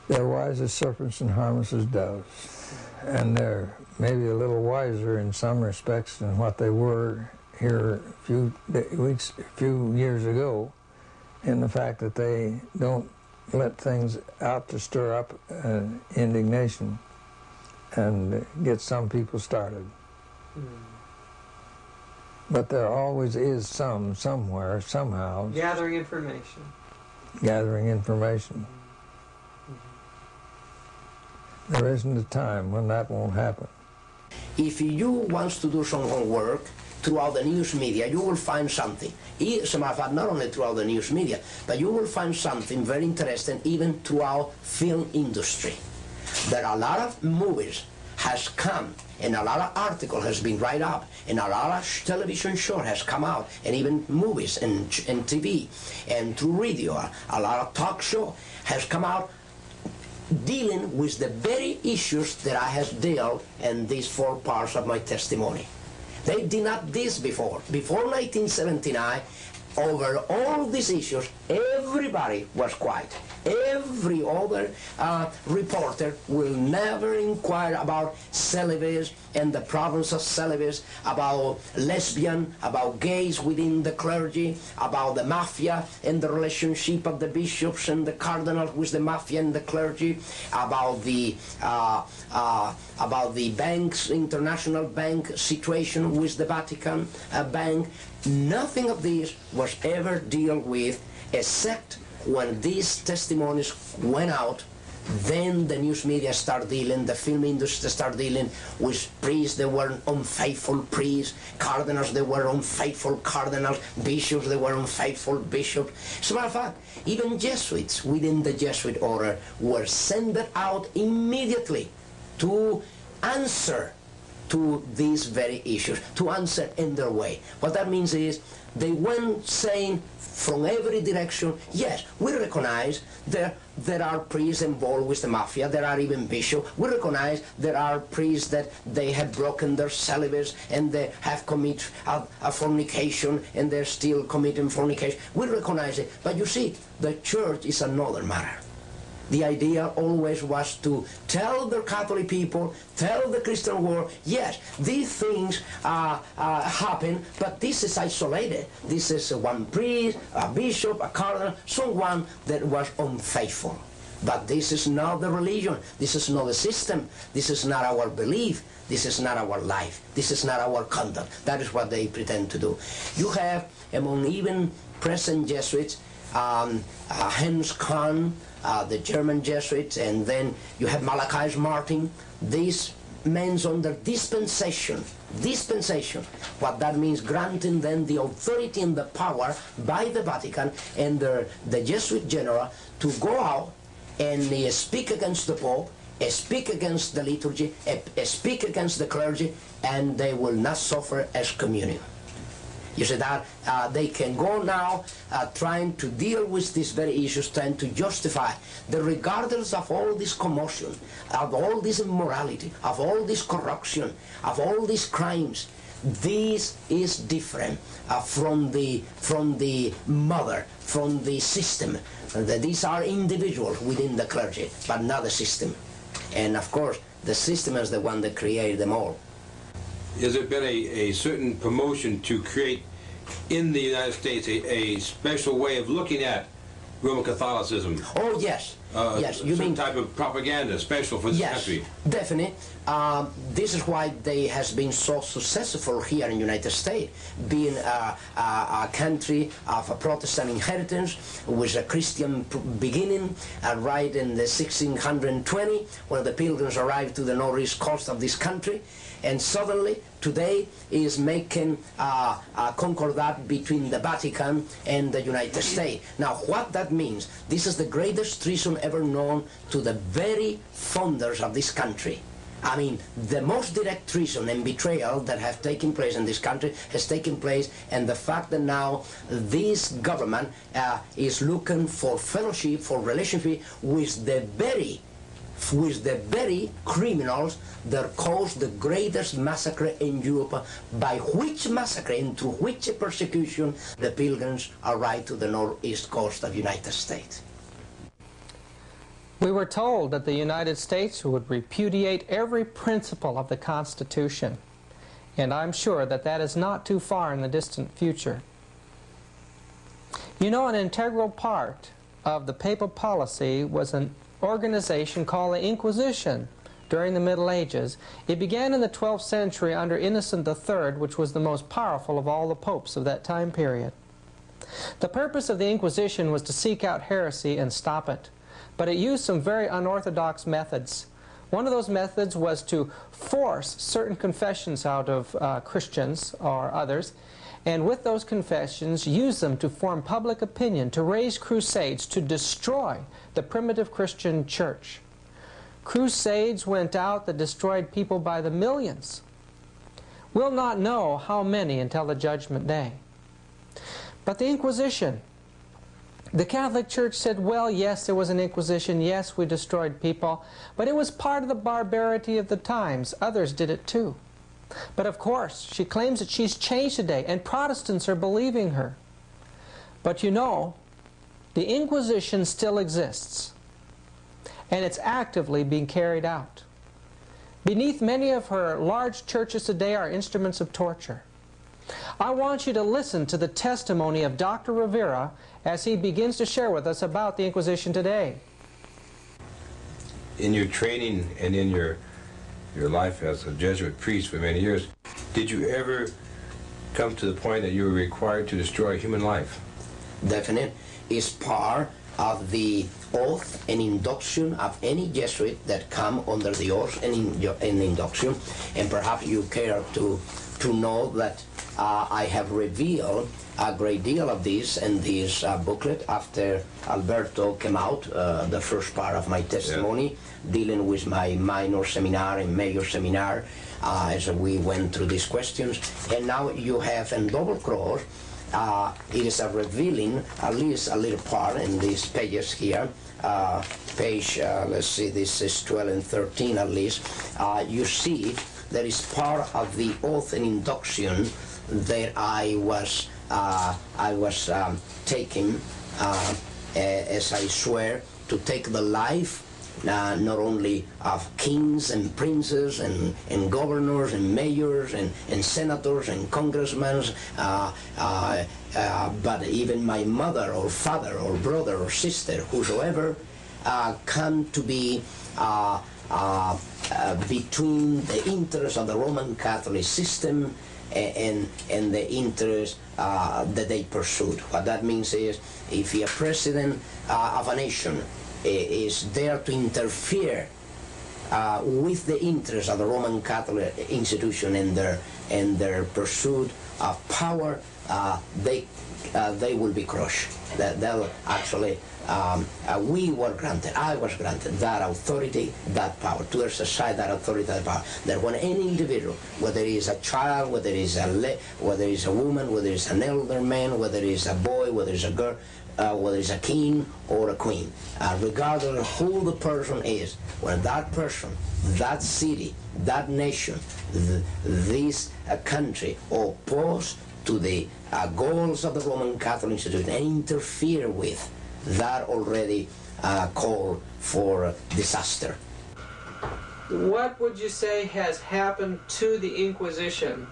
They're wise as serpents and harmless as doves. And they're maybe a little wiser in some respects than what they were here a few years ago, in the fact that they don't let things out to stir up indignation and get some people started. But there always is somewhere, somehow, Gathering information. gathering information. There isn't a time when that won't happen. If you want to do some homework throughout the news media, you will find something. As a matter of fact, not only throughout the news media, but you will find something very interesting even throughout film industry. There are a lot of movies has come, and a lot of article has been write up, and a lot of television show has come out, and even movies and TV, and through radio, a lot of talk show has come out dealing with the very issues that I have dealt in these 4 parts of my testimony. They did not do this before. Before 1979, over all these issues, everybody was quiet. Every other reporter will never inquire about celibacy and the problems of celibacy, about lesbian, about gays within the clergy, about the mafia and the relationship of the bishops and the cardinals with the mafia and the clergy, about the banks, international bank situation with the Vatican bank. Nothing of this was ever dealt with, except when these testimonies went out. Then the news media started dealing, the film industry started dealing with priests that were unfaithful priests, cardinals that were unfaithful cardinals, bishops that were unfaithful bishops. As a matter of fact, even Jesuits within the Jesuit order were sent out immediately to answer to these very issues, to answer in their way. What that means is they went saying from every direction, yes, we recognize there are priests involved with the mafia, there are even bishops. We recognize there are priests that they have broken their celibacy and they have committed a fornication and they're still committing fornication. We recognize it. But you see, the church is another matter. The idea always was to tell the Catholic people, tell the Christian world, yes, these things happen, but this is isolated. This is one priest, a bishop, a cardinal, someone that was unfaithful. But this is not the religion. This is not the system. This is not our belief. This is not our life. This is not our conduct. That is what they pretend to do. You have, among even present Jesuits, Hans Kahn, the German Jesuits, and then you have Malachi Martin. These men under dispensation. What that means, granting them the authority and the power by the Vatican and the Jesuit general to go out and speak against the Pope, speak against the liturgy, speak against the clergy, and they will not suffer excommunion. You see that they can go now trying to deal with these very issues, trying to justify that regardless of all this commotion, of all this immorality, of all this corruption, of all these crimes, this is different from the mother, from the system. These are individuals within the clergy, but not the system. And of course, the system is the one that created them all. Has there been a certain promotion to create in the United States a special way of looking at Roman Catholicism. Oh, yes. Yes, you some mean type of propaganda special for this country. Definitely. This is why they has been so successful here in the United States, being a country of a Protestant inheritance with a Christian beginning, right in the 1620, when the Pilgrims arrived to the northeast coast of this country, and suddenly today is making a concordat between the Vatican and the United States. Now, what that means, this is the greatest treason ever known to the very founders of this country. I mean, the most direct treason and betrayal that have taken place in this country has taken place, and the fact that now this government is looking for fellowship, for relationship with the very criminals that caused the greatest massacre in Europe, by which massacre and through which persecution the Pilgrims arrived to the northeast coast of the United States. We were told that the United States would repudiate every principle of the Constitution, and I'm sure that that is not too far in the distant future. You know, an integral part of the papal policy was an organization called the Inquisition during the Middle Ages. It began in the 12th century under Innocent III, which was the most powerful of all the popes of that time period. The purpose of the Inquisition was to seek out heresy and stop it, but it used some very unorthodox methods. One of those methods was to force certain confessions out of Christians or others, and with those confessions use them to form public opinion, to raise crusades, to destroy the primitive Christian church. Crusades went out that destroyed people by the millions. We'll not know how many until the Judgment Day. But the Inquisition, the Catholic Church said, well, yes, there was an Inquisition, yes, we destroyed people, but it was part of the barbarity of the times. Others did it too. But of course, she claims that she's changed today, and Protestants are believing her. But you know, the Inquisition still exists, and it's actively being carried out. Beneath many of her large churches today are instruments of torture. I want you to listen to the testimony of Dr. Rivera as he begins to share with us about the Inquisition today. In your training and in your life as a Jesuit priest for many years, did you ever come to the point that you were required to destroy human life? Definite. Is part of the oath and induction of any Jesuit that come under the oath and induction. And perhaps you care to know that I have revealed a great deal of this in this booklet after Alberto came out, the first part of my testimony, dealing with my minor seminar and major seminar as we went through these questions. And now you have in double cross, it is a revealing, at least a little part in these pages here, page, let's see, this is 12 and 13 at least, you see that is part of the oath and induction that I was taking as I swear to take the life not only of kings and princes and governors and mayors and senators and congressmen, but even my mother or father or brother or sister, whosoever, come to be between the interests of the Roman Catholic system and the interests that they pursued. What that means is, if a president of a nation is there to interfere with the interests of the Roman Catholic institution and their pursuit of power, they will be crushed. They'll actually, we were granted, I was granted that authority, that power, to exercise that authority, that power. That when any individual, whether he is a child, whether he is a woman, whether it's an elder man, whether it is a boy, whether it's a girl, whether it's a king or a queen, regardless of who the person is, when that person, that city, that nation, this country oppose to the goals of the Roman Catholic institution and interfere with, that already call for disaster. What would you say has happened to the Inquisition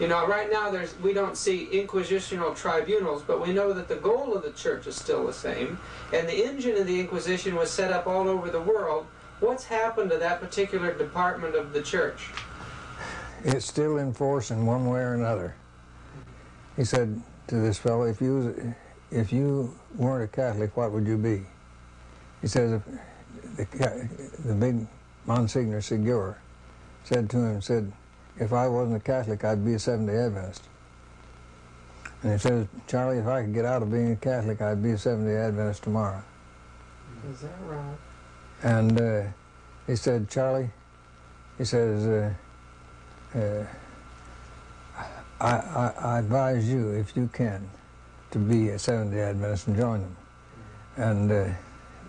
You know, right now we don't see inquisitional tribunals, but we know that the goal of the church is still the same, and the engine of the Inquisition was set up all over the world. What's happened to that particular department of the church? It's still in force in one way or another. He said to this fellow, if you weren't a Catholic, what would you be? He says, the big Monsignor Segura said to him, said, if I wasn't a Catholic, I'd be a Seventh-day Adventist. And he says, Charlie, if I could get out of being a Catholic, I'd be a Seventh-day Adventist tomorrow. Is that right? And he said, Charlie, he says, I advise you, if you can, to be a Seventh-day Adventist and join them. And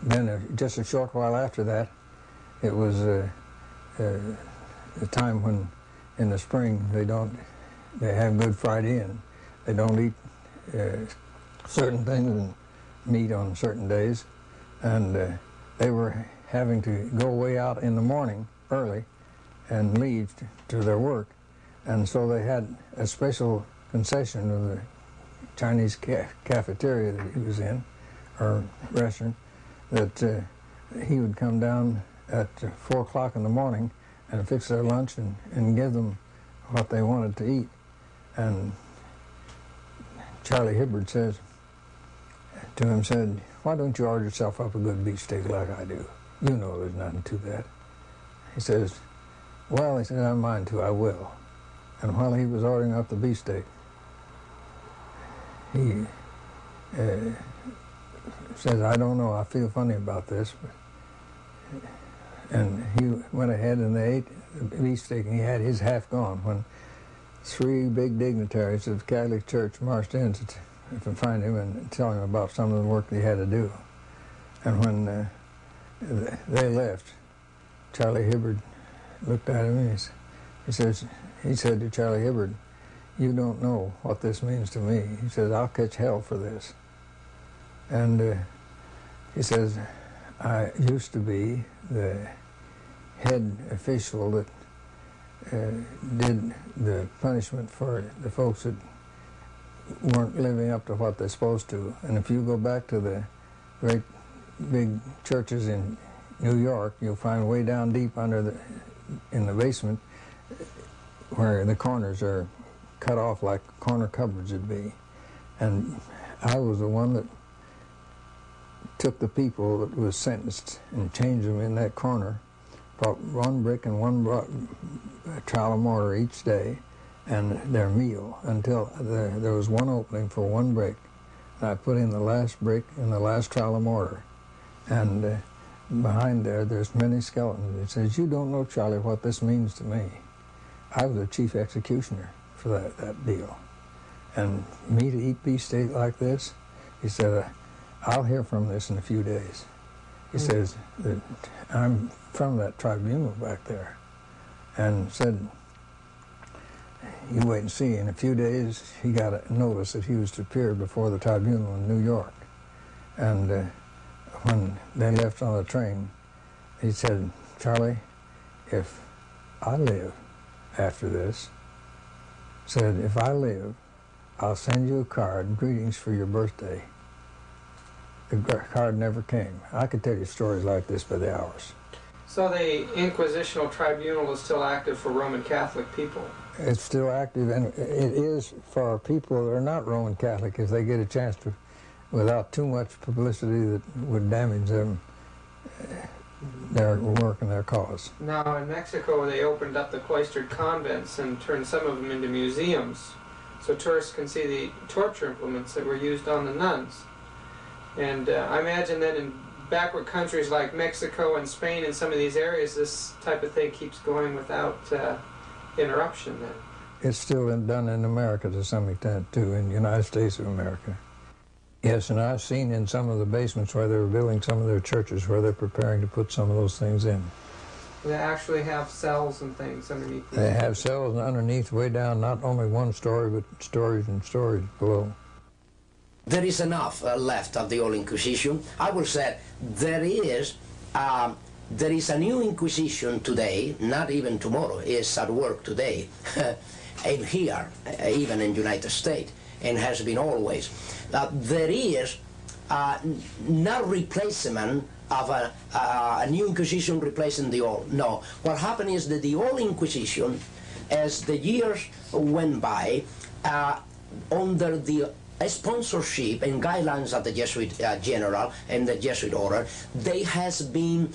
then just a short while after that, it was the time when in the spring they have Good Friday and they don't eat certain things and meat on certain days. And they were having to go way out in the morning early and leave to their work. And so they had a special concession of the Chinese cafeteria that he was in, or restaurant, that he would come down at 4 o'clock in the morning and fix their lunch and give them what they wanted to eat. And Charlie Hibbard says to him, said, why don't you order yourself up a good beefsteak like I do? You know there's nothing to that. He says, well, he said, I mind to, I will. And while he was ordering up the beefsteak, he says, I don't know, I feel funny about this. And he went ahead and they ate the beefsteak, and he had his half gone when 3 big dignitaries of the Catholic Church marched in to find him and tell him about some of the work that he had to do. And when they left, Charlie Hibbard looked at him and he said to Charlie Hibbard, you don't know what this means to me. He says, I'll catch hell for this. And he says, I used to be the head official that did the punishment for the folks that weren't living up to what they're supposed to. And if you go back to the great big churches in New York, you'll find way down deep in the basement where the corners are cut off like corner cupboards would be. And I was the one that took the people that was sentenced and changed them in that corner, brought 1 brick and 1 trowel of mortar each day, and their meal, until there was 1 opening for 1 brick. And I put in the last brick and the last trowel of mortar. And behind there's many skeletons. It says, you don't know, Charlie, what this means to me. I was the chief executioner for that deal. And me to eat beefsteak like this, he said, I'll hear from this in a few days. He says that I'm from that tribunal back there. And said, you wait and see. In a few days, he got a notice that he was to appear before the tribunal in New York. And when they left on the train, he said, Charlie, if I live after this, said, if I live, I'll send you a card, greetings for your birthday. The card never came. I could tell you stories like this by the hours. So the Inquisitional Tribunal is still active for Roman Catholic people? It's still active, and it is for people that are not Roman Catholic if they get a chance to, without too much publicity that would damage them, their work and their cause. Now in Mexico they opened up the cloistered convents and turned some of them into museums so tourists can see the torture implements that were used on the nuns. And I imagine that in backward countries like Mexico and Spain and some of these areas, this type of thing keeps going without interruption then. It's still done in America to some extent too, in the United States of America. Yes, and I've seen in some of the basements where they're building some of their churches where they're preparing to put some of those things in. They actually have cells and things underneath. They have cells underneath, way down, not only 1 story, but stories and stories below. There is enough left of the old Inquisition. I will say there is a new Inquisition today, not even tomorrow, is at work today, and here, even in the United States, and has been always. There is not replacement of a new Inquisition replacing the old. No. What happened is that the old Inquisition, as the years went by, under the sponsorship and guidelines of the Jesuit General and the Jesuit Order, they has been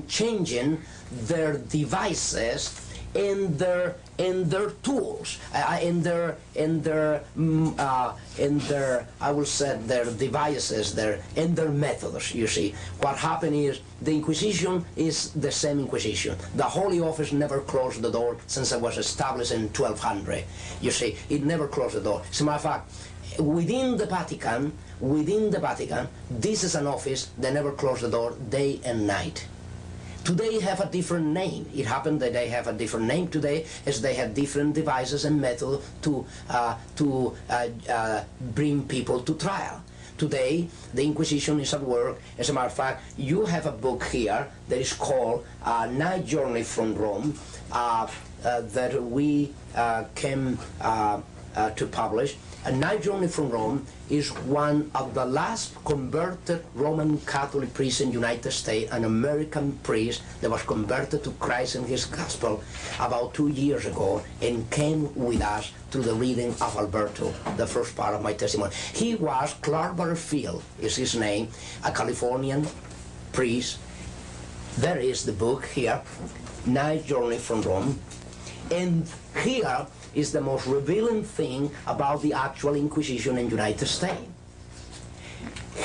changing their devices and their tools, in their I will say their devices, and their methods. You see, what happened is the Inquisition is the same Inquisition. The Holy Office never closed the door since it was established in 1200. You see, it never closed the door. As a matter of fact, within the Vatican, this is an office that never closed the door day and night. Today have a different name. It happened that they have a different name today, as they have different devices and methods to bring people to trial. Today, the Inquisition is at work. As a matter of fact, you have a book here that is called Night Journey from Rome, that we came to publish. A Night Journey from Rome is one of the last converted Roman Catholic priests in the United States, an American priest that was converted to Christ and his gospel about 2 years ago, and came with us through the reading of Alberto, the first part of my testimony. He was Clark Butterfield, is his name, a Californian priest. There is the book here, Night Journey from Rome, and here is the most revealing thing about the actual Inquisition in the United States.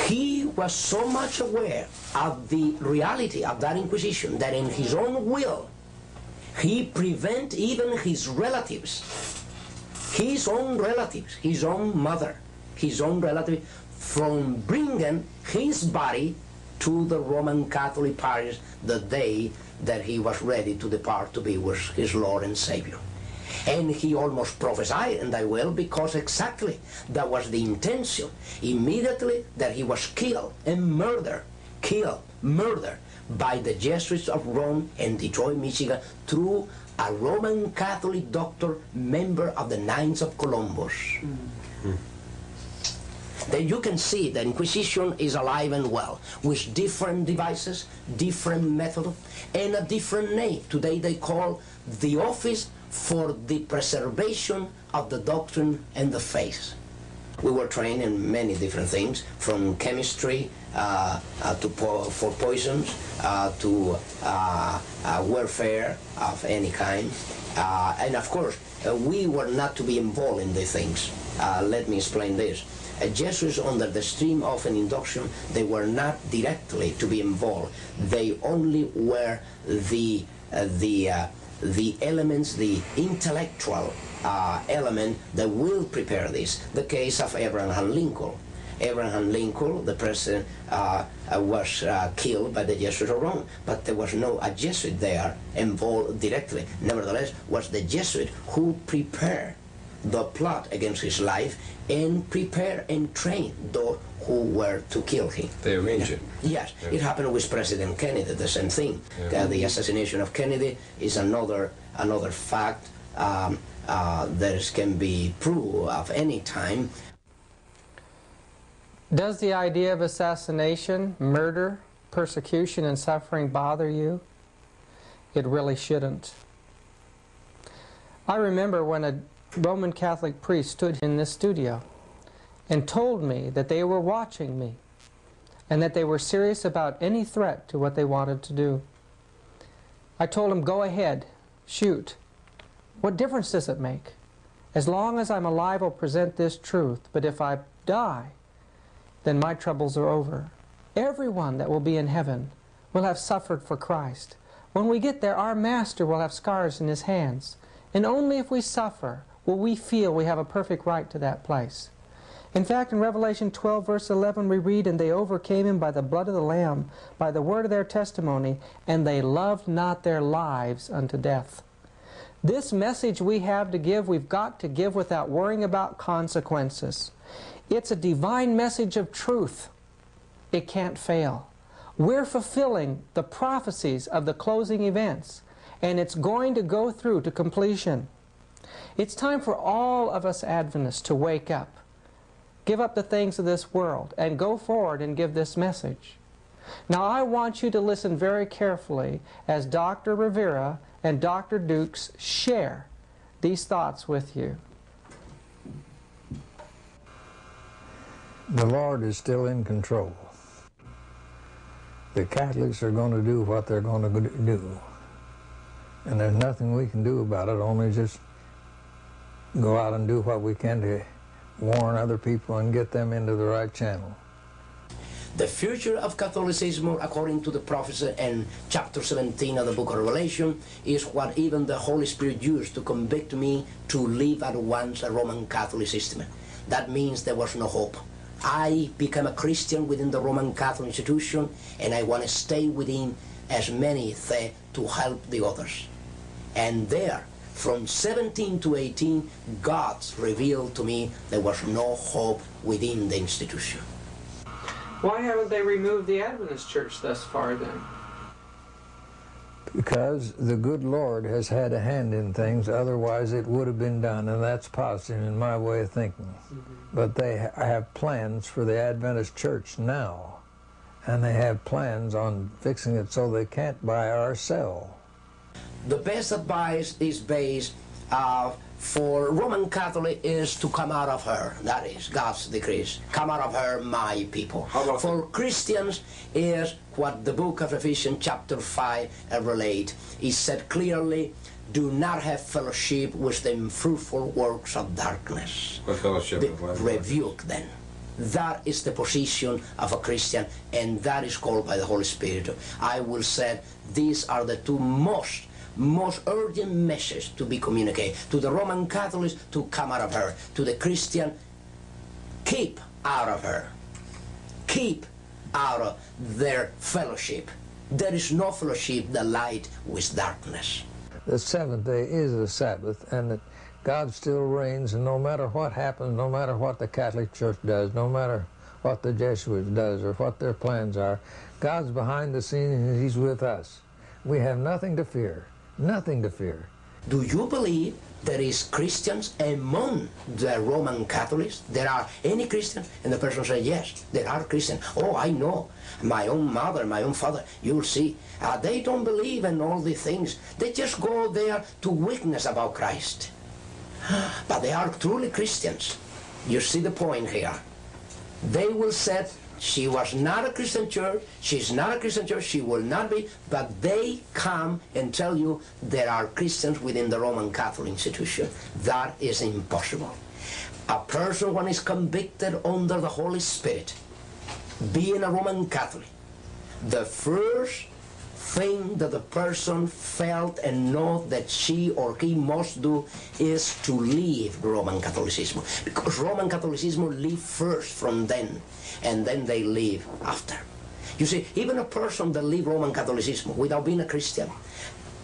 He was so much aware of the reality of that Inquisition that in his own will, he prevented even his relatives, his own mother, his own relative, from bringing his body to the Roman Catholic parish the day that he was ready to depart to be with his Lord and Savior. And he almost prophesied, and I will, because exactly that was the intention. Immediately that he was killed by the Jesuits of Rome and Detroit, Michigan, through a Roman Catholic doctor, member of the Knights of Columbus. Mm-hmm. Then you can see that Inquisition is alive and well, with different devices, different methods, and a different name. Today they call the Office for the Preservation of the Doctrine and the Faith. We were trained in many different things, from chemistry for poisons to warfare of any kind. And of course, we were not to be involved in these things. Let me explain this. Jesuits, under the stream of an induction, they were not directly to be involved. They only were the elements, the intellectual element that will prepare this. The case of Abraham Lincoln. Abraham Lincoln, the president, was killed by the Jesuits of Rome, but there was no a Jesuit there involved directly. Nevertheless, was the Jesuit who prepared the plot against his life and prepare and train those who were to kill him. They arranged it. Yes, yeah. It happened with President Kennedy, the same thing. Yeah. The assassination of Kennedy is another fact that can be proved of any time. Does the idea of assassination, murder, persecution, and suffering bother you? It really shouldn't. I remember when a Roman Catholic priest stood in this studio and told me that they were watching me and that they were serious about any threat to what they wanted to do. I told him, go ahead, shoot. What difference does it make? As long as I'm alive, I'll present this truth, but if I die, then my troubles are over. Everyone that will be in heaven will have suffered for Christ. When we get there, our Master will have scars in his hands, and only if we suffer will we feel we have a perfect right to that place. In fact, in Revelation 12, verse 11, we read, and they overcame him by the blood of the Lamb, by the word of their testimony, and they loved not their lives unto death. This message we have to give, we've got to give without worrying about consequences. It's a divine message of truth. It can't fail. We're fulfilling the prophecies of the closing events, and it's going to go through to completion. It's time for all of us Adventists to wake up, give up the things of this world, and go forward and give this message. Now I want you to listen very carefully as Dr. Rivera and Dr. Dukes share these thoughts with you. The Lord is still in control. The Catholics are going to do what they're going to do. And there's nothing we can do about it, only just go out and do what we can to warn other people and get them into the right channel. The future of Catholicism, according to the prophecy in chapter 17 of the book of Revelation, is what even the Holy Spirit used to convict me to live at once a Roman Catholic system. That means there was no hope. I became a Christian within the Roman Catholic institution, and I want to stay within as many to help the others. And there, from 17 to 18, God revealed to me there was no hope within the institution. Why haven't they removed the Adventist Church thus far then? Because the good Lord has had a hand in things, otherwise it would have been done, and that's positive in my way of thinking. But they have plans for the Adventist Church now, and they have plans on fixing it so they can't buy or sell. The best advice is based for Roman Catholic is to come out of her. That is God's decrees. Come out of her, my people. For Christians is what the book of Ephesians chapter 5 relate. It said clearly, do not have fellowship with the unfruitful works of darkness. What fellowship? Rebuke them. That is the position of a Christian, and that is called by the Holy Spirit. I will say these are the two most urgent messages to be communicated. To the Roman Catholics, to come out of her. To the Christian, keep out of her. Keep out of their fellowship. There is no fellowship that light with darkness. The seventh day is the Sabbath, and that God still reigns, and no matter what happens, no matter what the Catholic Church does, no matter what the Jesuits does or what their plans are, God's behind the scenes and He's with us. We have nothing to fear. Nothing to fear. Do you believe there is Christians among the Roman Catholics? There are any Christians? And the person says, yes, there are Christians. Oh, I know. My own mother, my own father, you'll see. They don't believe in all these things. They just go there to witness about Christ. But they are truly Christians. You see the point here. They will say, she was not a Christian church, she's not a Christian church, she will not be, but they come and tell you there are Christians within the Roman Catholic institution. That is impossible. A person, when is convicted under the Holy Spirit, being a Roman Catholic, the first thing that the person felt and know that she or he must do is to leave Roman Catholicism. Because Roman Catholicism live first from then, and then they leave after. You see, even a person that leave Roman Catholicism without being a Christian,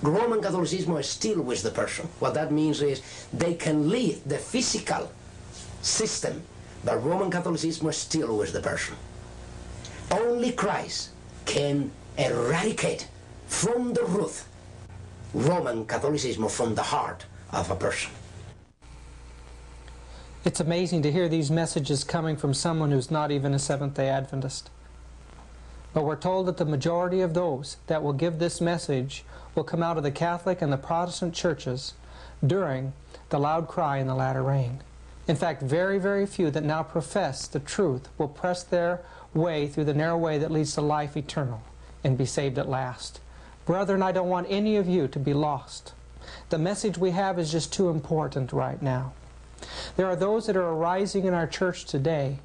Roman Catholicism is still with the person. What that means is they can leave the physical system, but Roman Catholicism is still with the person. Only Christ can eradicate from the root Roman Catholicism from the heart of a person. It's amazing to hear these messages coming from someone who's not even a Seventh-day Adventist. But we're told that the majority of those that will give this message will come out of the Catholic and the Protestant churches during the loud cry in the latter rain. In fact, very, very few that now profess the truth will press their way through the narrow way that leads to life eternal and be saved at last. Brethren, I don't want any of you to be lost. The message we have is just too important right now. There are those that are arising in our church today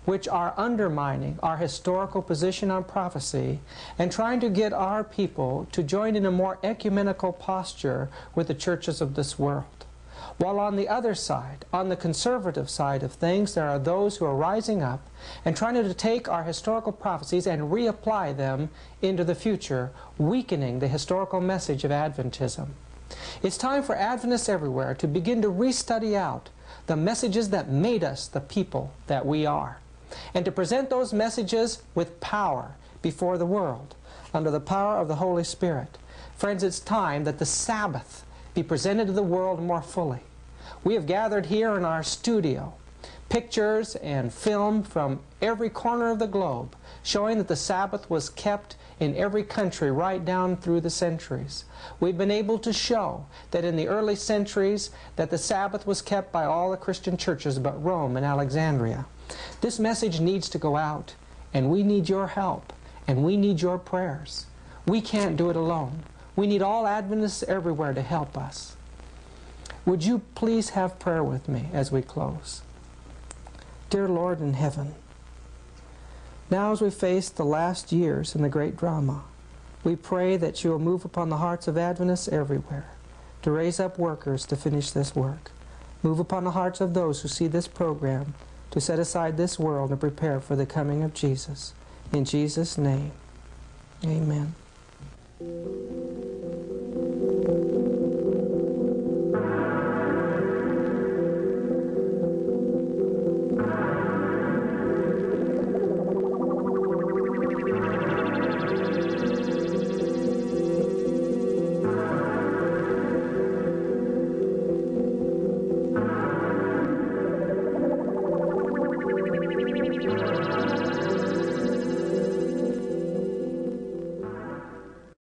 which are undermining our historical position on prophecy and trying to get our people to join in a more ecumenical posture with the churches of this world. While on the other side, on the conservative side of things, there are those who are rising up and trying to take our historical prophecies and reapply them into the future, weakening the historical message of Adventism. It's time for Adventists everywhere to begin to restudy out the messages that made us the people that we are, and to present those messages with power before the world, under the power of the Holy Spirit. Friends, it's time that the Sabbath be presented to the world more fully. We have gathered here in our studio pictures and film from every corner of the globe showing that the Sabbath was kept in every country right down through the centuries. We've been able to show that in the early centuries that the Sabbath was kept by all the Christian churches but Rome and Alexandria. This message needs to go out, and we need your help, and we need your prayers. We can't do it alone. We need all Adventists everywhere to help us. Would you please have prayer with me as we close? Dear Lord in heaven, now as we face the last years in the great drama, we pray that you will move upon the hearts of Adventists everywhere to raise up workers to finish this work. Move upon the hearts of those who see this program to set aside this world and prepare for the coming of Jesus. In Jesus' name, amen.